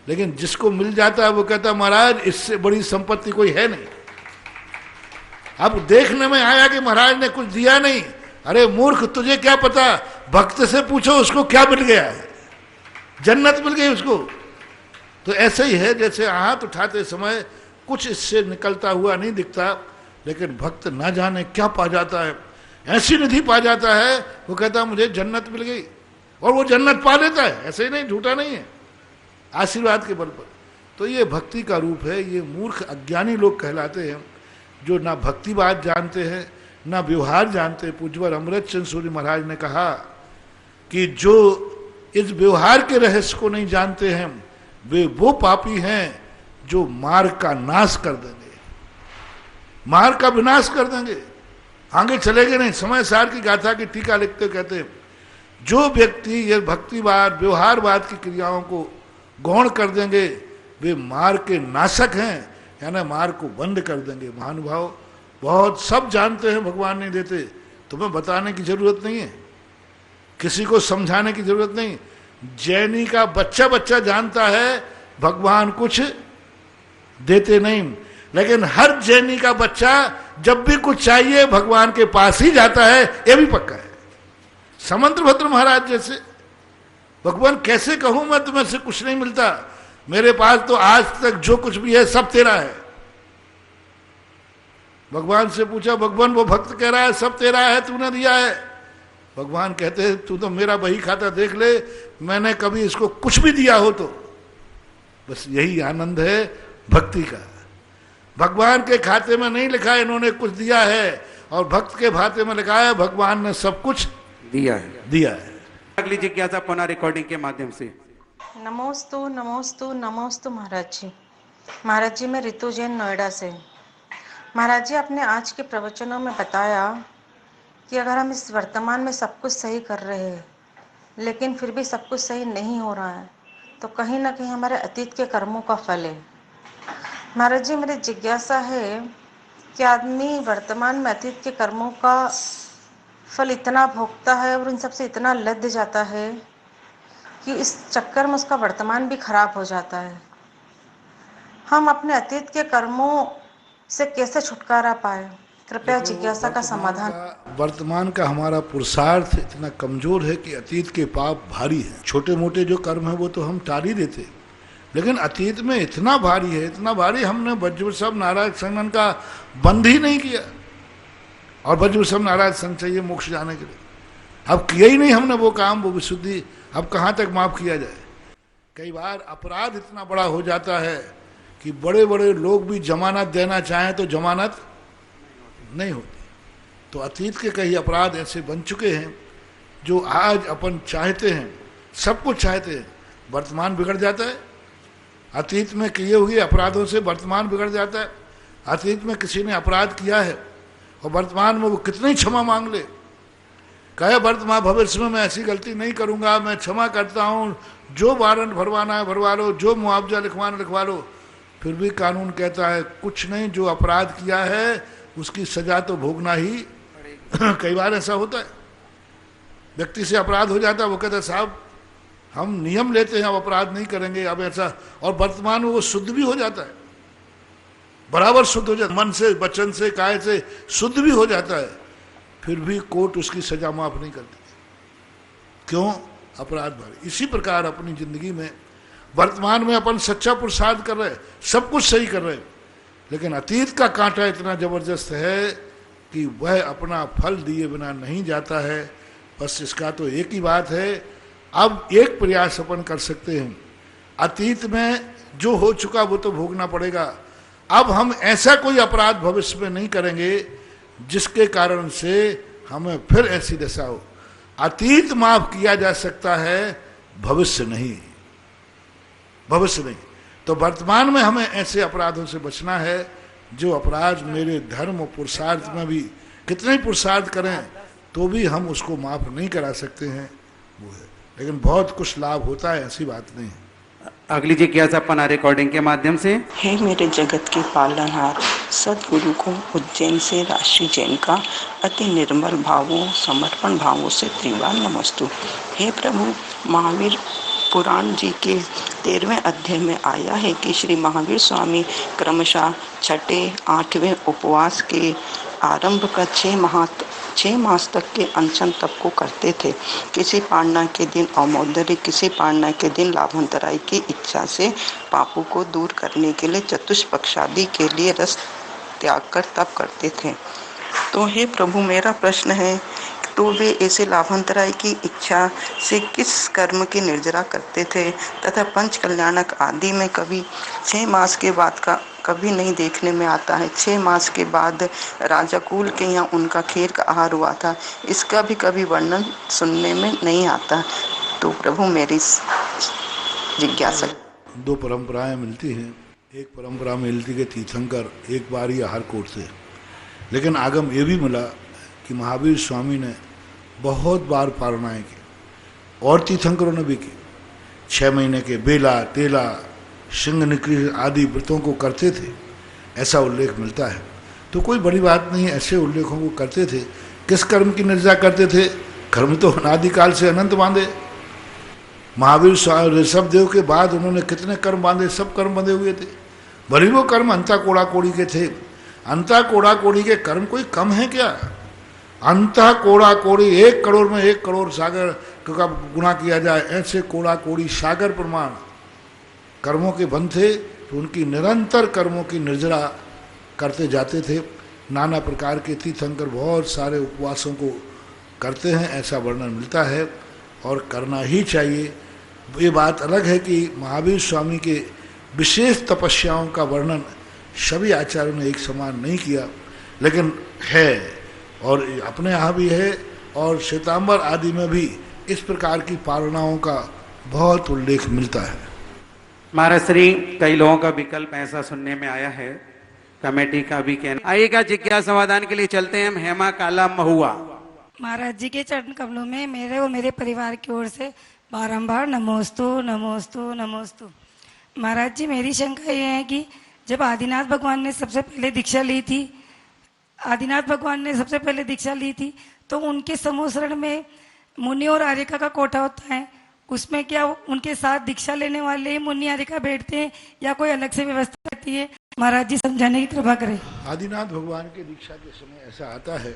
लेकिन जिसको मिल जाता है वो कहता महाराज इससे बड़ी संपत्ति कोई है नहीं। अब देखने में आया कि महाराज ने कुछ दिया नहीं। अरे मूर्ख, तुझे क्या पता? भक्त से पूछो उसको क्या मिल गया है, जन्नत मिल गई उसको। तो ऐसे ही है, जैसे हाथ उठाते समय कुछ इससे निकलता हुआ नहीं दिखता, लेकिन भक्त ना जाने क्या पा जाता है, ऐसी निधि पा जाता है। वो कहता मुझे जन्नत मिल गई, और वो जन्नत पा लेता है। ऐसे ही नहीं, झूठा नहीं है, आशीर्वाद के बल पर। तो ये भक्ति का रूप है। ये मूर्ख अज्ञानी लोग कहलाते हैं, जो ना भक्ति बात जानते हैं ना व्यवहार जानते। पूज्यवर अमृत चंद्र सूर्य महाराज ने कहा कि जो इस व्यवहार के रहस्य को नहीं जानते हैं वे वो पापी हैं जो मार्ग का नाश कर देंगे, मार्ग का विनाश कर देंगे, आगे चलेंगे नहीं। समय सार की गाथा की टीका लिखते कहते हैं, जो व्यक्ति ये भक्तिवाद व्यवहारवाद की क्रियाओं को गौण कर देंगे वे मार्ग के नाशक हैं, यानी मार्ग को बंद कर देंगे। महानुभाव बहुत सब जानते हैं भगवान नहीं देते, तुम्हें बताने की जरूरत नहीं है, किसी को समझाने की जरूरत नहीं। जैनी का बच्चा बच्चा जानता है भगवान कुछ देते नहीं, लेकिन हर जैनी का बच्चा जब भी कुछ चाहिए भगवान के पास ही जाता है, यह भी पक्का है। समंतभद्र महाराज जैसे, भगवान कैसे कहूं मैं तुम्हें से कुछ नहीं मिलता, मेरे पास तो आज तक जो कुछ भी है सब तेरा है। भगवान से पूछा, भगवान वो भक्त कह रहा है सब तेरा है, तूने दिया है। भगवान कहते हैं तू तो मेरा बही खाता देख ले, मैंने कभी इसको कुछ भी दिया हो तो। बस यही आनंद है भक्ति का। भगवान के खाते में नहीं लिखा है इन्होंने कुछ दिया है, और भक्त के खाते में लिखा है भगवान ने सब कुछ दिया है। अगली जिज्ञासा पुनः रिकॉर्डिंग के माध्यम से। नमोस्तु नमोस्तु नमोस्तु महाराज जी। महाराज जी, मैं रितु जैन नोएडा से। महाराज जी, आपने आज के प्रवचनों में बताया कि अगर हम इस वर्तमान में सब कुछ सही कर रहे हैं लेकिन फिर भी सब कुछ सही नहीं हो रहा है तो कहीं ना कहीं हमारे अतीत के कर्मों का फल है। महाराज जी, मेरी जिज्ञासा है कि आदमी वर्तमान में अतीत के कर्मों का फल इतना भोगता है और उन सबसे इतना लद जाता है कि इस चक्कर में उसका वर्तमान भी खराब हो जाता है। हम अपने अतीत के कर्मों से कैसे छुटकारा पाए? कृपया जिज्ञासा का समाधान। वर्तमान का हमारा पुरुषार्थ इतना कमजोर है कि अतीत के पाप भारी हैं। छोटे मोटे जो कर्म है वो तो हम टाल ही देते, लेकिन अतीत में इतना भारी है, इतना भारी हमने वज्रवृषभ नारायण संगन का बंद ही नहीं किया, और वज्रवृषभ नारायण संघ चाहिए मोक्ष जाने के लिए। अब किया ही नहीं हमने वो काम, वो विशुद्धि, अब कहाँ तक माफ किया जाए? कई बार अपराध इतना बड़ा हो जाता है कि बड़े बड़े लोग भी जमानत देना चाहें तो जमानत नहीं होती। तो अतीत के कई अपराध ऐसे बन चुके हैं जो आज अपन चाहते हैं, सब कुछ चाहते हैं, वर्तमान बिगड़ जाता है। अतीत में किए हुए अपराधों से वर्तमान बिगड़ जाता है। अतीत में किसी ने अपराध किया है और वर्तमान में वो कितनी क्षमा मांग ले, कहे वर्तमान भविष्य में मैं ऐसी गलती नहीं करूंगा, मैं क्षमा करता हूं, जो वारंट भरवाना है भरवा लो, जो मुआवजा लिखवाना लिखवा लो, फिर भी कानून कहता है कुछ नहीं, जो अपराध किया है उसकी सजा तो भोगना ही। कई बार ऐसा होता है, व्यक्ति से अपराध हो जाता है, वो कहता है साहब हम नियम लेते हैं, अब अपराध नहीं करेंगे, अब ऐसा, और वर्तमान में वो शुद्ध भी हो जाता है, बराबर शुद्ध हो जाता है, मन से, वचन से, काया से शुद्ध भी हो जाता है, फिर भी कोर्ट उसकी सजा माफ नहीं करती। क्यों? अपराध भारी। इसी प्रकार अपनी जिंदगी में वर्तमान में अपन सच्चा पुरुषार्थ कर रहे हैं, सब कुछ सही कर रहे हैं, लेकिन अतीत का कांटा इतना जबरदस्त है कि वह अपना फल दिए बिना नहीं जाता है। बस इसका तो एक ही बात है, अब एक प्रयास अपन कर सकते हैं, अतीत में जो हो चुका वो तो भोगना पड़ेगा, अब हम ऐसा कोई अपराध भविष्य में नहीं करेंगे जिसके कारण से हमें फिर ऐसी दशा हो। अतीत माफ किया जा सकता है, भविष्य नहीं, भविष्य नहीं। तो वर्तमान में हमें ऐसे अपराधों से बचना है जो अपराध मेरे धर्म और पुरुषार्थ में भी कितने ही पुरुषार्थ करें तो भी हम उसको माफ नहीं करा सकते हैं, वो है। लेकिन बहुत कुछ लाभ होता है, ऐसी बात नहीं है। अगली जिज्ञासा अपन रिकॉर्डिंग के माध्यम से। हे मेरे जगत के पालनहार, सदगुरु को उज्जैन से राशि जैन का अति निर्मल भावों समर्पण भावों से त्रिवार नमस्तु। हे प्रभु, महावीर पुराण जी के 13वें अध्याय में आया है कि श्री महावीर स्वामी क्रमशः छठे 8वें उपवास के आरंभ का 6 मास तक के अनशन तप को करते थे। किसी पारणा के दिन अमोदरी, किसी पारणा के दिन लाभांतराय की इच्छा से पापों को दूर करने के लिए चतुष्पक्षादि के लिए रस त्याग कर तप करते थे। तो हे प्रभु, मेरा प्रश्न है, तो वे ऐसे लाभांतराय की इच्छा से किस कर्म की निर्जरा करते थे तथा पंच कल्याणक आदि में कभी 6 मास के बाद का कभी नहीं देखने में आता है। 6 मास के बाद राजा कुल के यहाँ उनका खीर का आहार हुआ था, इसका भी कभी वर्णन सुनने में नहीं आता। तो प्रभु मेरी जिज्ञासा। 2 परंपराएं मिलती हैं, एक परंपरा में मिलती है तीर्थंकर एक बार ही आहार कोट से, लेकिन आगम ये भी मिला कि महावीर स्वामी ने बहुत बार पारणाएं की और तीर्थंकरों ने भी की। 6 महीने के बेला, तेला, सिंह निकली आदि व्रतों को करते थे, ऐसा उल्लेख मिलता है। तो कोई बड़ी बात नहीं, ऐसे उल्लेखों को करते थे। किस कर्म की निर्जा करते थे? कर्म तो अनादिकाल से अनंत बांधे। महावीर ऋषभ देव के बाद उन्होंने कितने कर्म बांधे, सब कर्म बंधे हुए थे। भले वो कर्म अंता कोड़ा कोड़ी के थे, अंता कोड़ा कोड़ी के कर्म कोई कम है क्या? अंता कोड़ा कोड़ी 1 करोड़ में 1 करोड़ सागर का गुना किया जाए, ऐसे कोड़ा कोड़ी सागर प्रमाण कर्मों के बंध थे। तो उनकी निरंतर कर्मों की निर्जरा करते जाते थे। नाना प्रकार के तीर्थंकर बहुत सारे उपवासों को करते हैं, ऐसा वर्णन मिलता है और करना ही चाहिए। ये बात अलग है कि महावीर स्वामी के विशेष तपस्याओं का वर्णन सभी आचार्यों ने एक समान नहीं किया, लेकिन है और अपने यहाँ भी है और श्वेतांबर आदि में भी इस प्रकार की पारणाओं का बहुत उल्लेख मिलता है। महाराज श्री, कई लोगों का विकल्प ऐसा सुनने में आया है, कमेटी का भी कहना। आइएगा, जिज्ञासा समाधान के लिए चलते हैं हम। हेमा काला महुआ। महाराज जी के चरण कमलों में मेरे और मेरे परिवार की ओर से बारंबार नमोस्तु नमोस्तु नमोस्तु। महाराज जी, मेरी शंका ये है कि जब आदिनाथ भगवान ने सबसे पहले दीक्षा ली थी, तो उनके समूह शरण में मुनि और आर्यका का कोठा होता है, उसमें क्या उनके साथ दीक्षा लेने वाले ही मुनि आर्यका बैठते हैं या कोई अलग से व्यवस्था रहती है? महाराज जी समझाने की कृपा करें। आदिनाथ भगवान के दीक्षा के समय ऐसा आता है,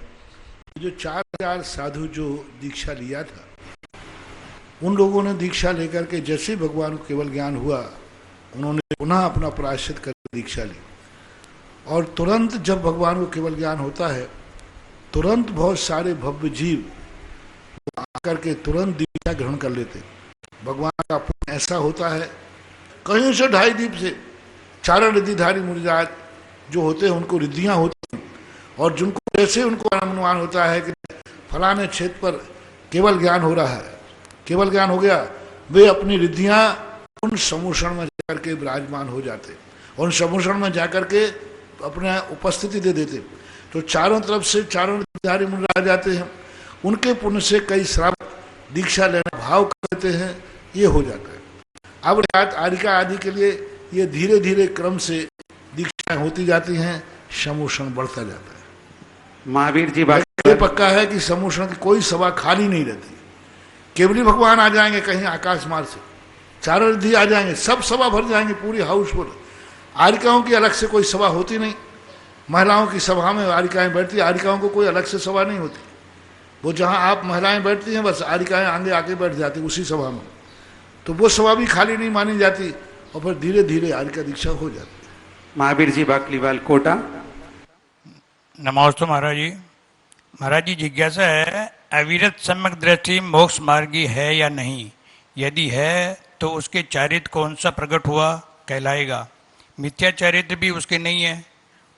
जो 4000 साधु जो दीक्षा लिया था, उन लोगों ने दीक्षा लेकर के जैसे भगवान को केवल ज्ञान हुआ, उन्होंने पुनः अपना प्रायश्चित कर दीक्षा ली और तुरंत जब भगवान को केवल ज्ञान होता है, तुरंत बहुत सारे भव्य जीव आकर के तुरंत दीक्षा ग्रहण कर लेते। भगवान का पुण्य ऐसा होता है, कहीं से 2.5 दीप से 4 रिद्धिधारी मुनिराज जो होते हैं उनको रिद्धियां होती हैं और जिनको जैसे उनको अनुमान होता है कि फलाने क्षेत्र पर केवल ज्ञान हो रहा है, केवल ज्ञान हो गया, वे अपनी रिद्धियां उन समूषण में जाकर के विराजमान हो जाते, उन समूषण में जाकर के अपना उपस्थिति दे देते तो चारों तरफ से चारों धारी मुनि आ जाते हैं, उनके पुण्य से कई श्रावक दीक्षा लेना भाव करते हैं, ये हो जाता है। अब आरिका आदि के लिए ये धीरे धीरे क्रम से दीक्षाएं होती जाती हैं, समूषण बढ़ता जाता है। महावीर जी ये पक्का है कि समूषण की कोई सभा खाली नहीं रहती। केवली भगवान आ जाएंगे कहीं आकाश मार्ग से, चारों रिद्धि आ जाएंगे, सब सभा भर जाएंगे, पूरी हाउसफुल। आरिकाओं की अलग से कोई सभा होती नहीं, महिलाओं की सभा में आरिकाएं बैठती, आरिकाओं को कोई अलग से सभा नहीं होती। वो जहाँ आप महिलाएं बैठती हैं बस आरिकाएं आगे आके बैठ जाती उसी सभा में, तो वो सभा भी खाली नहीं मानी जाती और फिर धीरे धीरे आरिका दीक्षा हो जाती है। महावीर जी बाकलीवाल कोटा। नमस्ते महाराज जी। महाराज जी जिज्ञासा है, अविरत सम्यक दृष्टि मोक्ष मार्गी है या नहीं? यदि है तो उसके चारित्र कौन सा प्रकट हुआ कहलाएगा? मिथ्या चारित्र भी उसके नहीं है,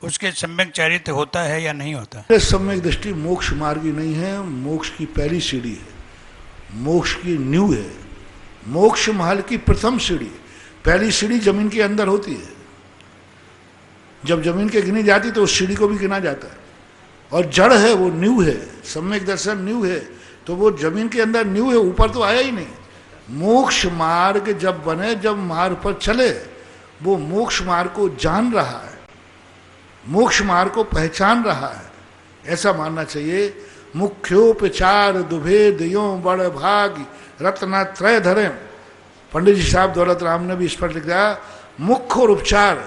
उसके सम्यक चारित्र होता है या नहीं होता? सम्यक दृष्टि मोक्ष मार्गी नहीं है, मोक्ष की पहली सीढ़ी है, मोक्ष की नींव है, मोक्ष महल की प्रथम सीढ़ी। पहली सीढ़ी जमीन के अंदर होती है, जब जमीन के गिनी जाती तो उस सीढ़ी को भी गिना जाता है, और जड़ है वो नींव है, सम्यक दर्शन नींव है, तो वो जमीन के अंदर नींव है, ऊपर तो आया ही नहीं। मोक्ष मार्ग जब बने, जब मार्ग पर चले, वो मोक्ष मार्ग को जान रहा है, मोक्ष मार्ग को पहचान रहा है, ऐसा मानना चाहिए। मुख्योपचार दुभेद यो बड़ भाग रत्ना त्रय धरे। पंडित जी साहब दौलत राम ने भी इस पर लिखा, मुख्य और उपचार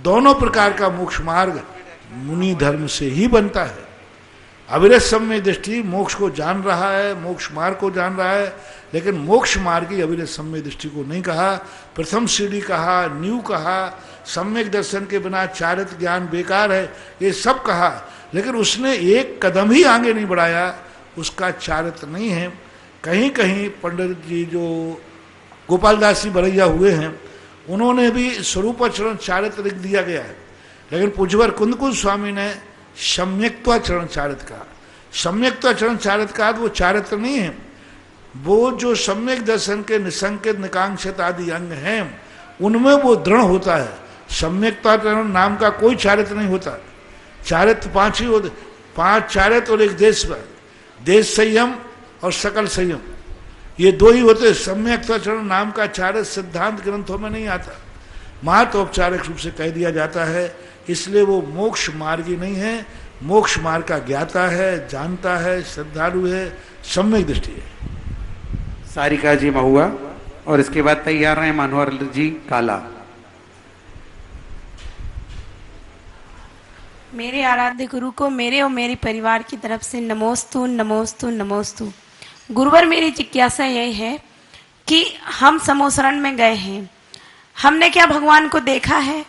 दोनों प्रकार का मोक्ष मार्ग मुनि धर्म से ही बनता है। अविरत सम्यक दृष्टि मोक्ष को जान रहा है, मोक्ष मार्ग को जान रहा है, लेकिन मोक्ष मार्ग की अविरत सम्यक दृष्टि को नहीं कहा। प्रथम सीढ़ी कहा, नींव कहा, सम्यक दर्शन के बिना चारित्र ज्ञान बेकार है, ये सब कहा, लेकिन उसने एक कदम ही आगे नहीं बढ़ाया, उसका चारित्र नहीं है। कहीं कहीं पंडित जी जो गोपालदास जी बरैया हुए हैं, उन्होंने भी स्वरूपाचरण चारित्र लिख दिया गया है, लेकिन पूज्यवर कुंदकुंज स्वामी ने सम्यक्त्वाचरण चारित्र कहा। सम्यक्त्वाचरण चारित्र का वो चारित्र नहीं है, वो जो सम्यक दर्शन के निसंकेत निकांक्षित आदि अंग हैं उनमें वो दृढ़ होता है। सम्यक्त्वाचरण नाम का कोई चारित्र नहीं होता। चारित्र पांच ही होते, पांच चारित्र और एक देश पर, देश संयम और सकल संयम, ये दो ही होते। सम्यक्त्वाचरण नाम का चारित्र सिद्धांत ग्रंथों में नहीं आता, मात्र औपचारिक रूप से कह दिया जाता है, इसलिए वो मोक्ष मार्गी नहीं है। मोक्ष मार्ग का ज्ञाता है, जानता है, श्रद्धालु है, सम्यक दृष्टि है। सारिका जी महुआ और इसके बाद तैयार हैं मनोहर जी काला। मेरे आराध्य गुरु को मेरे और मेरे परिवार की तरफ से नमोस्तु नमोस्तु नमोस्तु। गुरुवर, मेरी जिज्ञासा यह है कि हम समोसरण में गए हैं, हमने क्या भगवान को देखा है?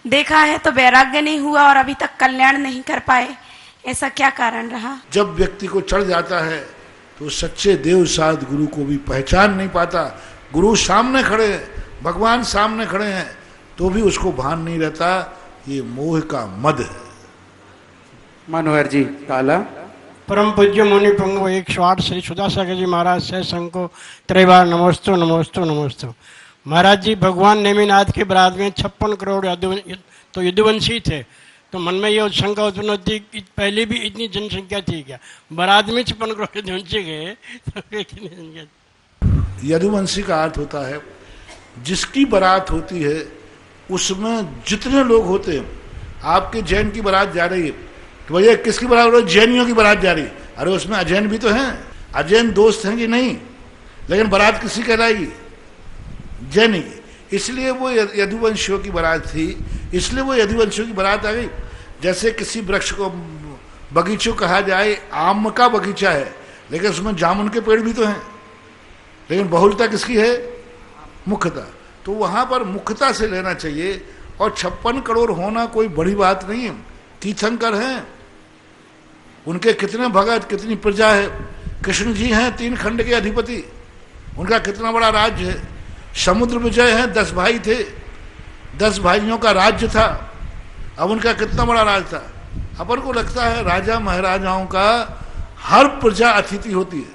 देखा है तो वैराग्य नहीं हुआ और अभी तक कल्याण नहीं कर पाए, ऐसा क्या कारण रहा? जब व्यक्ति को चढ़ जाता है तो सच्चे देव साध गुरु को भी पहचान नहीं पाता। गुरु सामने खड़े हैं, भगवान सामने खड़े हैं, तो भी उसको भान नहीं रहता। ये मोह का मद है। मनोहर जी काला। परम पूज्य मुनि पंगु 108 श्री सुधासागर जी महाराज से संको त्रैवार नमोस्तु नमोस्तु नमोस्तु। महाराज जी, भगवान नेमिनाथ के बरात में 56 करोड़ तो यदुवंशी थे, तो मन में ये शंका उत्पन्न होती कि पहले भी इतनी जनसंख्या थी क्या? बरात में 56 करोड़ यदुवंशी गए तो कितनी जनसंख्या? यदुवंशी का अर्थ होता है जिसकी बारात होती है उसमें जितने लोग होते हैं। आपके जैन की बारात जा रही है तो भैया किसकी बारात हो रही है? जैनियों की बारात जा रही है। अरे उसमें अजैन भी तो हैं, अजैन दोस्त हैं कि नहीं, लेकिन बारात किसी कहलाएगी? जैनी की। इसलिए वो यदुवंशियों की बारात थी, इसलिए वो यदुवंशियों की बारात आ गई। जैसे किसी वृक्ष को बगीचों कहा जाए, आम का बगीचा है लेकिन उसमें जामुन के पेड़ भी तो हैं, लेकिन बहुलता किसकी है? मुख्यता। तो वहाँ पर मुख्यता से लेना चाहिए। और 56 करोड़ होना कोई बड़ी बात नहीं है। तीर्थंकर हैं, उनके कितने भगत, कितनी प्रजा है। कृष्ण जी हैं 3 खंड के अधिपति, उनका कितना बड़ा राज्य है। समुद्र विजय हैं, 10 भाई थे, 10 भाइयों का राज्य था, अब उनका कितना बड़ा राज था। अपन को लगता है राजा महाराजाओं का हर प्रजा अतिथि होती है,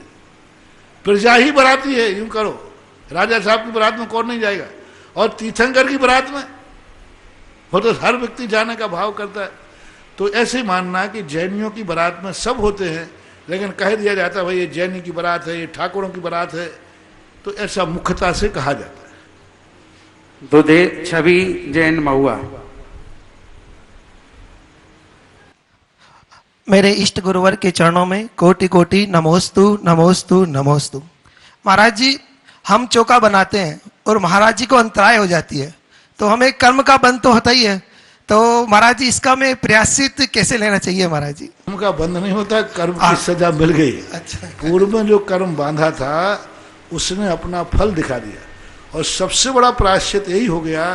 प्रजा ही बराती है। यूं करो, राजा साहब की बारात में कौन नहीं जाएगा? और तीर्थंकर की बारात में वो तो हर व्यक्ति जाने का भाव करता है। तो ऐसे ही मानना कि जैनियों की बारात में सब होते हैं, लेकिन कह दिया जाता है भाई ये जैनी की बारात है, ये ठाकुरों की बारात है, तो ऐसा मुख्यता से कहा जाता है। दुधे छवि जैन महुआ। मेरे इष्ट गुरुवर के चरणों में कोटि कोटि नमोस्तु नमोस्तु नमोस्तु। महाराज जी, हम चौका बनाते हैं और महाराज जी को अंतराय हो जाती है, तो हमें कर्म का बंध तो होता ही है, तो महाराज जी इसका में प्रयासित कैसे लेना चाहिए महाराज जी? कर्म का बंध नहीं होता, कर्म की सजा मिल गई। अच्छा। पूर्व में जो कर्म बांधा था उसने अपना फल दिखा दिया, और सबसे बड़ा प्रायश्चित यही हो गया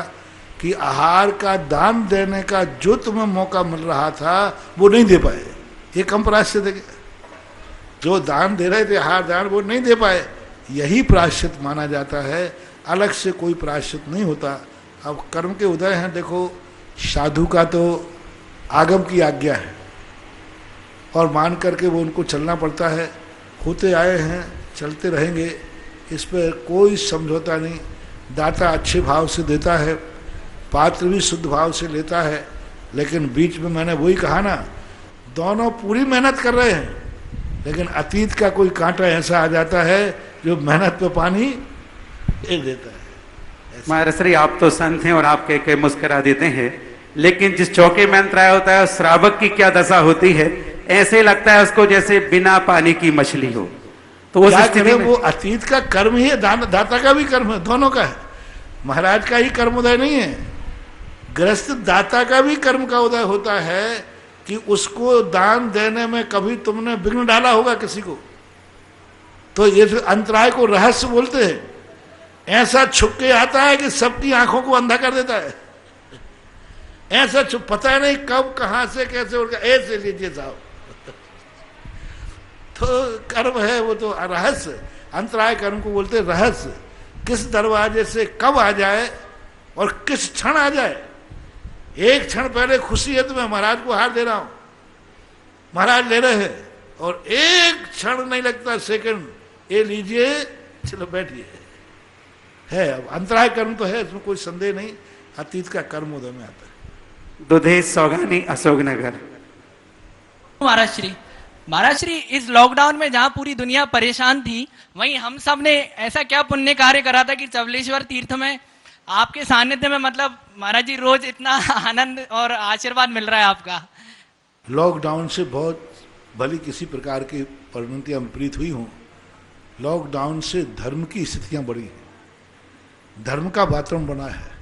कि आहार का दान देने का जो तुम्हें मौका मिल रहा था वो नहीं दे पाए। ये कम प्रायश्चित है। जो दान दे रहे थे आहार दान, वो नहीं दे पाए, यही प्रायश्चित माना जाता है। अलग से कोई प्रायश्चित नहीं होता। अब कर्म के उदय हैं, देखो साधु का तो आगम की आज्ञा है और मान करके वो उनको चलना पड़ता है। होते आए हैं, चलते रहेंगे, इस पर कोई समझौता नहीं। दाता अच्छे भाव से देता है, पात्र भी शुद्ध भाव से लेता है, लेकिन बीच में मैंने वही कहा ना, दोनों पूरी मेहनत कर रहे हैं, लेकिन अतीत का कोई कांटा ऐसा आ जाता है जो मेहनत पे पानी फेर देता है। महाराज श्री, आप तो संत हैं और आप कह के मुस्कुरा देते हैं, लेकिन जिस चौके में अंतराय होता है उस श्रावक की क्या दशा होती है? ऐसे लगता है उसको जैसे बिना पानी की मछली हो। तो उस स्थिति में वो अतीत का कर्म ही है, दाता का भी कर्म है, दोनों का है। महाराज का ही कर्म उदय नहीं है, गृहस्थ दाता का भी कर्म का उदय होता है कि उसको दान देने में कभी तुमने विघ्न डाला होगा किसी को। तो ये अंतराय को रहस्य बोलते हैं। ऐसा छुप के आता है कि सबकी आंखों को अंधा कर देता है। ऐसा छुप, पता नहीं कब कहां से कैसे उड़कर ऐसे लीजिए साहब। तो कर्म है वो तो रहस्य, अंतराय कर्म को बोलते रहस्य। किस दरवाजे से कब आ जाए और किस क्षण आ जाए। एक क्षण पहले खुशी है तो मैं महाराज को हार दे रहा हूं, महाराज ले रहे हैं, और एक क्षण नहीं लगता सेकंड, ये लीजिए चलो बैठिए। है अब अंतराय कर्म तो है, इसमें कोई संदेह नहीं। अतीत का कर्म उदय में आता है। दुधे सौगानी अशोकनगर। महाराज श्री, इस लॉकडाउन में जहाँ पूरी दुनिया परेशान थी, वहीं हम सब ने ऐसा क्या पुण्य कार्य करा था कि चबलेश्वर तीर्थ में आपके सानिध्य में, मतलब महाराज जी रोज इतना आनंद और आशीर्वाद मिल रहा है आपका। लॉकडाउन से बहुत भली किसी प्रकार की परिणतियां विपरीत हुई हों। लॉकडाउन से धर्म की स्थितियां बढ़ी हैं, धर्म का वातावरण बना है।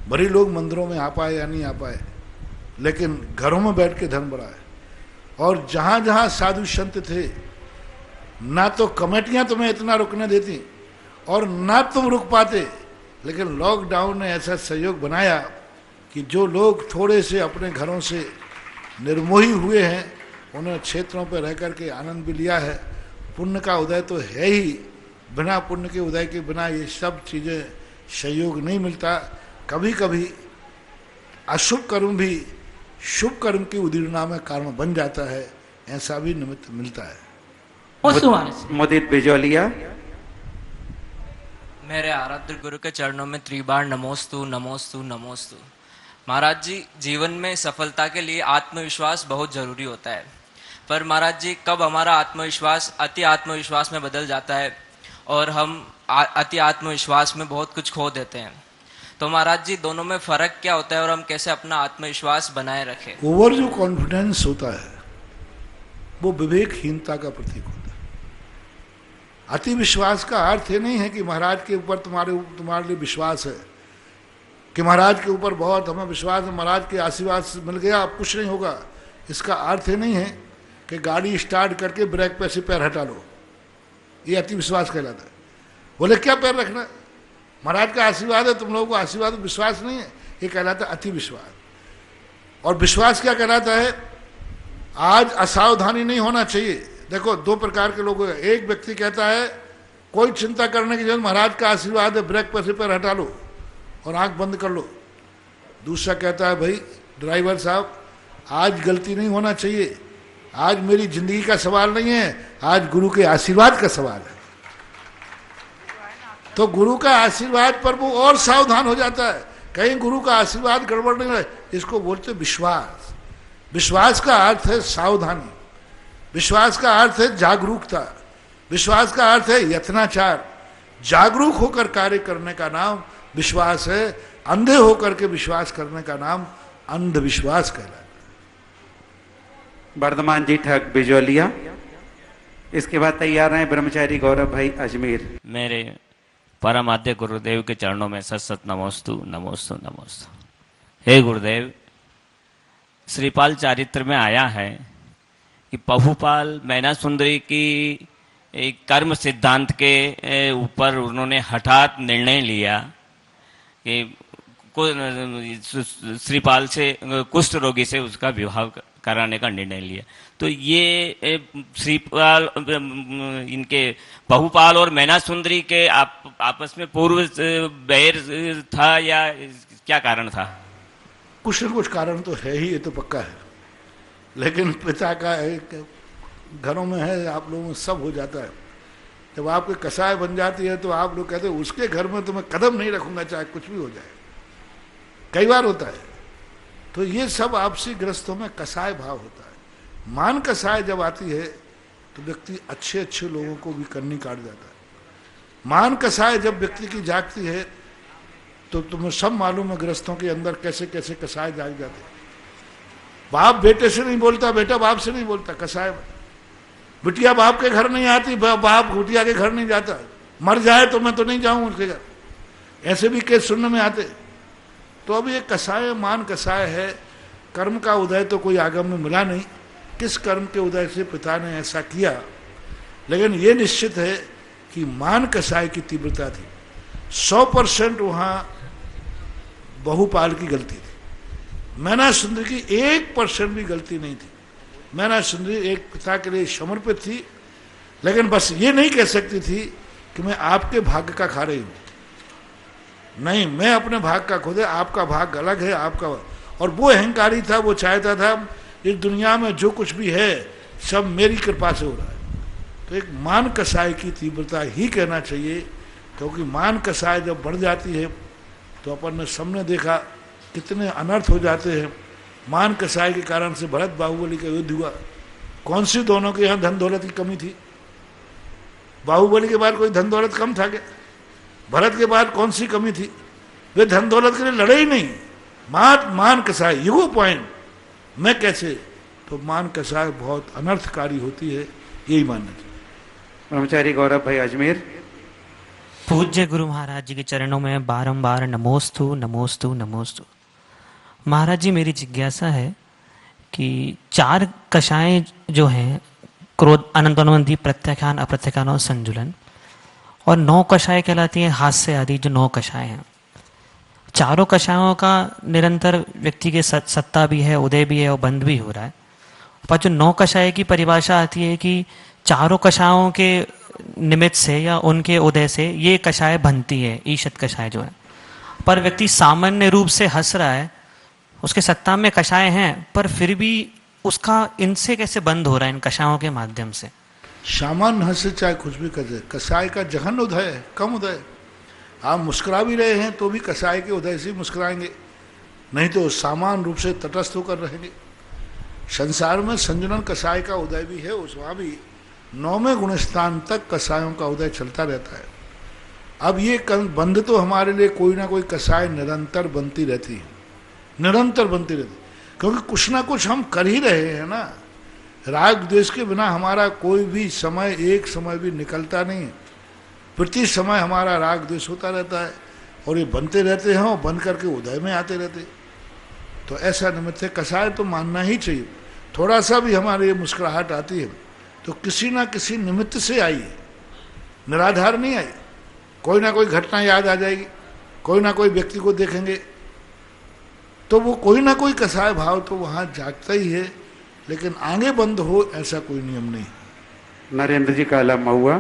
बड़े लोग मंदिरों में आ पाए या नहीं आ पाए, लेकिन घरों में बैठ के धर्म बढ़ा है। और जहाँ जहाँ साधु संत थे, ना तो कमेटियाँ तुम्हें इतना रुकने देती और ना तुम रुक पाते, लेकिन लॉकडाउन ने ऐसा सहयोग बनाया कि जो लोग थोड़े से अपने घरों से निर्मोही हुए हैं, उन्होंने क्षेत्रों पर रह करके आनंद भी लिया है। पुण्य का उदय तो है ही, बिना पुण्य के उदय के बिना ये सब चीज़ें सहयोग नहीं मिलता। कभी कभी अशुभ कर्म भी शुभ कर्म की उदीरना में कारण बन जाता है, ऐसा भी निमित्त मिलता है। मुदित बिजौलिया। मेरे आराध्य गुरु के चरणों में त्रिबार नमोस्तु नमोस्तु नमोस्तु। महाराज जी, जीवन में सफलता के लिए आत्मविश्वास बहुत जरूरी होता है, पर महाराज जी कब हमारा आत्मविश्वास अति आत्मविश्वास में बदल जाता है और हम अति आत्मविश्वास में बहुत कुछ खो देते हैं। तो महाराज जी, दोनों में फर्क क्या होता है और हम कैसे अपना आत्मविश्वास बनाए रखें? ओवर जो कॉन्फिडेंस होता है वो विवेकहीनता का प्रतीक होता है। अति विश्वास का अर्थ ये नहीं है कि महाराज के ऊपर तुम्हारे लिए विश्वास है, कि महाराज के ऊपर बहुत हमें विश्वास है, महाराज के आशीर्वाद से मिल गया अब कुछ नहीं होगा। इसका अर्थ ये नहीं है कि गाड़ी स्टार्ट करके ब्रेक पे से पैर हटा लो, ये अति विश्वास कहलाता है। बोले क्या पैर रखना, महाराज का आशीर्वाद है, तुम लोगों को आशीर्वाद, विश्वास नहीं है, ये कहलाता है अति विश्वास। और विश्वास क्या कहलाता है? आज असावधानी नहीं होना चाहिए। देखो दो प्रकार के लोग, एक व्यक्ति कहता है कोई चिंता करने की जरूरत, महाराज का आशीर्वाद है, ब्रेक पर से पैर हटा लो और आंख बंद कर लो। दूसरा कहता है भाई ड्राइवर साहब आज गलती नहीं होना चाहिए, आज मेरी जिंदगी का सवाल नहीं है, आज गुरु के आशीर्वाद का सवाल है। तो गुरु का आशीर्वाद पर वो और सावधान हो जाता है कहीं गुरु का आशीर्वाद गड़बड़ नहीं रहे, इसको बोलते विश्वास। विश्वास का अर्थ है सावधानी, विश्वास का अर्थ है जागरूकता, विश्वास का अर्थ है यत्नाचार। जागरूक होकर कार्य करने का नाम विश्वास है, अंधे होकर के विश्वास करने का नाम अंधविश्वास कहलाता है। वर्धमान जी ठग बिजौलिया, इसके बाद तैयार हैं ब्रह्मचारी गौरव भाई अजमेर। मेरे परम आद्य गुरुदेव के चरणों में सत सत नमोस्तु नमोस्तु नमोस्तु। हे गुरुदेव, श्रीपाल चारित्र में आया है कि पहुपाल मैना सुंदरी की एक कर्म सिद्धांत के ऊपर उन्होंने हठात निर्णय लिया कि श्रीपाल से कुष्ठ रोगी से उसका विवाह कराने का निर्णय लिया। तो ये श्रीपाल इनके बहुपाल और मैना सुंदरी के आपस में पूर्व बैर था या क्या कारण था? कुछ न कुछ कारण तो है ही, ये तो पक्का है। लेकिन पिता का एक घरों में है, आप लोगों में सब हो जाता है। जब आपके कसाय बन जाती है तो आप लोग कहते हैं उसके घर में तो मैं कदम नहीं रखूंगा चाहे कुछ भी हो जाए। कई बार होता है। तो ये सब आपसी ग्रस्तों में कसाय भाव होता है। मान कसाय जब आती है तो व्यक्ति अच्छे अच्छे लोगों को भी कन्नी काट जाता है। मान कसाय जब व्यक्ति की जागती है तो तुम्हें सब मालूम है ग्रस्तों के अंदर कैसे कैसे कसाय जाग जाते हैं। बाप बेटे से नहीं बोलता, बेटा बाप से नहीं बोलता, कसाय। बिटिया बाप के घर नहीं आती, बाप बिटिया के घर नहीं जाता। मर जाए तो मैं तो नहीं जाऊं उसके घर, ऐसे भी केस सुनने में आते। तो अब ये कसाय मान कसाय है। कर्म का उदय तो कोई आगम में मिला नहीं, किस कर्म के उदय से पिता ने ऐसा किया। लेकिन ये निश्चित है कि मान कसाय की तीव्रता थी। 100% वहां बहुपाल की गलती थी। मैना सुंदरी की 1% भी गलती नहीं थी। मैना सुंदरी एक पिता के लिए समर्पित थी, लेकिन बस ये नहीं कह सकती थी कि मैं आपके भाग्य का खा रही हूं। नहीं, मैं अपने भाग का खुद है, आपका भाग अलग है। आपका, और वो अहंकारी था, वो चाहता था इस दुनिया में जो कुछ भी है सब मेरी कृपा से हो रहा है। तो एक मान कसाय की तीव्रता ही कहना चाहिए, क्योंकि मान कसाय जब बढ़ जाती है तो अपन ने सबने देखा कितने अनर्थ हो जाते हैं। मान कसाय के कारण से भरत बाहुबली का युद्ध हुआ। कौन सी दोनों के यहाँ धन दौलत की कमी थी? बाहुबली के बाद कोई धन दौलत कम था क्या? भरत के बाद कौन सी कमी थी? वे धन दौलत के लिए लड़े ही नहीं। मान कसाय, ये पॉइंट। मैं कैसे? तो मान कसाय बहुत अनर्थकारी होती है, यही मानना चाहिए। ब्रह्मचारी गौरव भाई अजमेर। पूज्य गुरु महाराज जी के चरणों में बारंबार नमोस्तु नमोस्तु नमोस्तु। महाराज जी, मेरी जिज्ञासा है कि 4 कषाएं जो हैं, क्रोध, अनंत अनुबंधी, प्रत्याख्यान, अप्रत्याख्यान और संजुलन, और 9 कषाय कहलाती हैं हास्य आदि, जो 9 कषाय हैं। चारों कषायों का निरंतर व्यक्ति के सत्ता भी है, उदय भी है और बंद भी हो रहा है। पर जो 9 कषाय की परिभाषा आती है कि चारों कषायों के निमित्त से या उनके उदय से ये कषाय बनती है, ईशत कषाय जो है। पर व्यक्ति सामान्य रूप से हंस रहा है, उसके सत्ता में कषाय हैं, पर फिर भी उसका इनसे कैसे बंद हो रहा है, इन कषायों के माध्यम से? सामान्य हंस से चाहे कुछ भी कर दे, कसाय का जघन्य उदय है, कम उदय। आप मुस्कुरा भी रहे हैं तो भी कसाय के उदय से मुस्कुराएंगे, नहीं तो सामान्य रूप से तटस्थ होकर रहेंगे। संसार में संजुलन कसाय का उदय भी है, उस वहाँ भी 9वें गुणस्थान तक कसायों का उदय चलता रहता है। अब ये बंद तो हमारे लिए कोई ना कोई कसाय निरंतर बनती रहती है, निरंतर बनती रहती, क्योंकि कुछ ना कुछ हम कर ही रहे हैं ना। राग द्वेष के बिना हमारा कोई भी समय, एक समय भी निकलता नहीं है। प्रति समय हमारा राग द्वेष होता रहता है और ये बनते रहते हैं और बन करके उदय में आते रहते हैं। तो ऐसा निमित्त है, कसाय तो मानना ही चाहिए। थोड़ा सा भी हमारे ये मुस्कुराहट आती है तो किसी ना किसी निमित्त से आई है, निराधार नहीं आई। कोई ना कोई घटना याद आ जाएगी, कोई ना कोई व्यक्ति को देखेंगे तो वो कोई ना कोई कसाय भाव तो वहाँ जागता ही है। लेकिन आगे बंद हो ऐसा कोई नियम नहीं। नरेंद्र जी काला महुआ।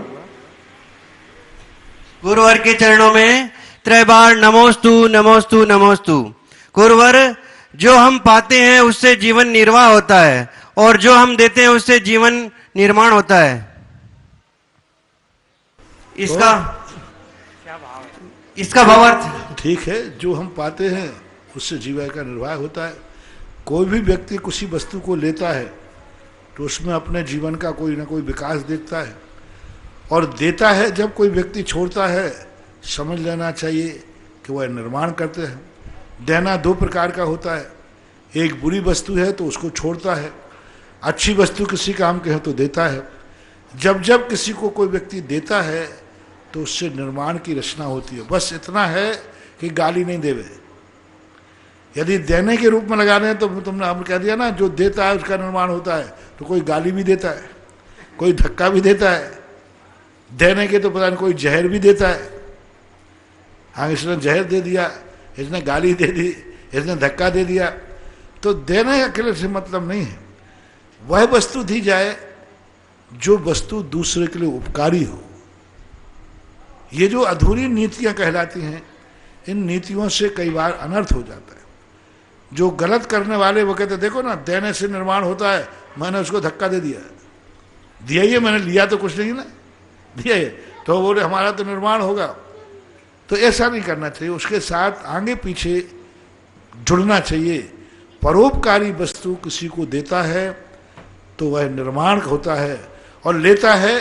गुरुवर के चरणों में त्रैबार नमोस्तु नमोस्तु नमोस्तु। गुरुवर, जो हम पाते हैं उससे जीवन निर्वाह होता है और जो हम देते हैं उससे जीवन निर्माण होता है। इसका इसका भावार्थ ठीक है, जो हम पाते हैं उससे जीविका निर्वाह होता है। कोई भी व्यक्ति किसी वस्तु को लेता है तो उसमें अपने जीवन का कोई ना कोई विकास देखता है और देता है। जब कोई व्यक्ति छोड़ता है समझ लेना चाहिए कि वह निर्माण करते हैं। देना दो प्रकार का होता है, एक बुरी वस्तु है तो उसको छोड़ता है, अच्छी वस्तु किसी काम के है तो देता है। जब जब किसी को कोई व्यक्ति देता है तो उससे निर्माण की रचना होती है। बस इतना है कि गाली नहीं देवे। यदि देने के रूप में लगा रहे हैं तो तुमने हम कह दिया ना, जो देता है उसका निर्माण होता है, तो कोई गाली भी देता है, कोई धक्का भी देता है। देने के तो पता नहीं कोई जहर भी देता है। हाँ, इसने जहर दे दिया, इसने गाली दे दी, इसने धक्का दे दिया। तो देने अकेले से मतलब नहीं है। वह वस्तु दी जाए जो वस्तु दूसरे के लिए उपकारी हो। ये जो अधूरी नीतियां कहलाती हैं, इन नीतियों से कई बार अनर्थ हो जाता है। जो गलत करने वाले वो कहते देखो ना, देने से निर्माण होता है, मैंने उसको धक्का दे दिया। दिया ही है, मैंने लिया तो कुछ नहीं ना, दिया है तो बोले हमारा तो निर्माण होगा। तो ऐसा नहीं करना चाहिए, उसके साथ आगे पीछे जुड़ना चाहिए। परोपकारी वस्तु किसी को देता है तो वह निर्माण होता है, और लेता है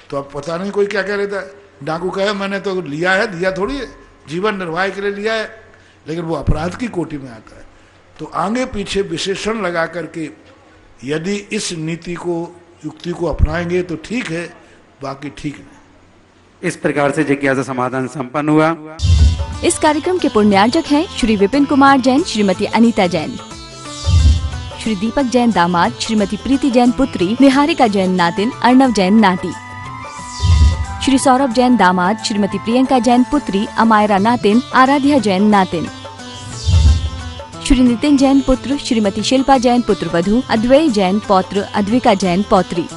तो अब पता नहीं कोई क्या कह लेता है। डाकू कहे मैंने तो लिया है, दिया थोड़ी है, जीवन निर्वाह के लिए लिया है, लेकिन वो अपराध की कोटि में आता है। तो आगे पीछे विशेषण लगा करके यदि इस नीति को, युक्ति को अपनाएंगे तो ठीक है, बाकी ठीक नहीं। इस प्रकार से जिज्ञासा समाधान संपन्न हुआ। इस कार्यक्रम के पुण्यार्जक हैं श्री विपिन कुमार जैन, श्रीमती अनीता जैन, श्री दीपक जैन दामाद, श्रीमती प्रीति जैन पुत्री, निहारिका जैन नातिन, अर्णव जैन नाती, श्री सौरभ जैन दामाद, श्रीमती प्रियंका जैन पुत्री, अमायरा नातिन, आराध्या जैन नातिन, श्री नितिन जैन पुत्र, श्रीमती शिल्पा जैन पुत्रवधू, अद्वैय जैन पौत्र, Advika Jain पौत्री।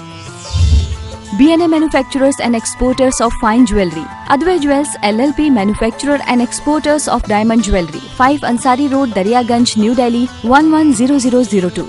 B&A Manufacturers and Exporters of Fine Jewelry, Advay Jewels LLP Manufacturer and Exporters of Diamond Jewelry, 5 Ansari Road, Daryaganj, New Delhi 110002.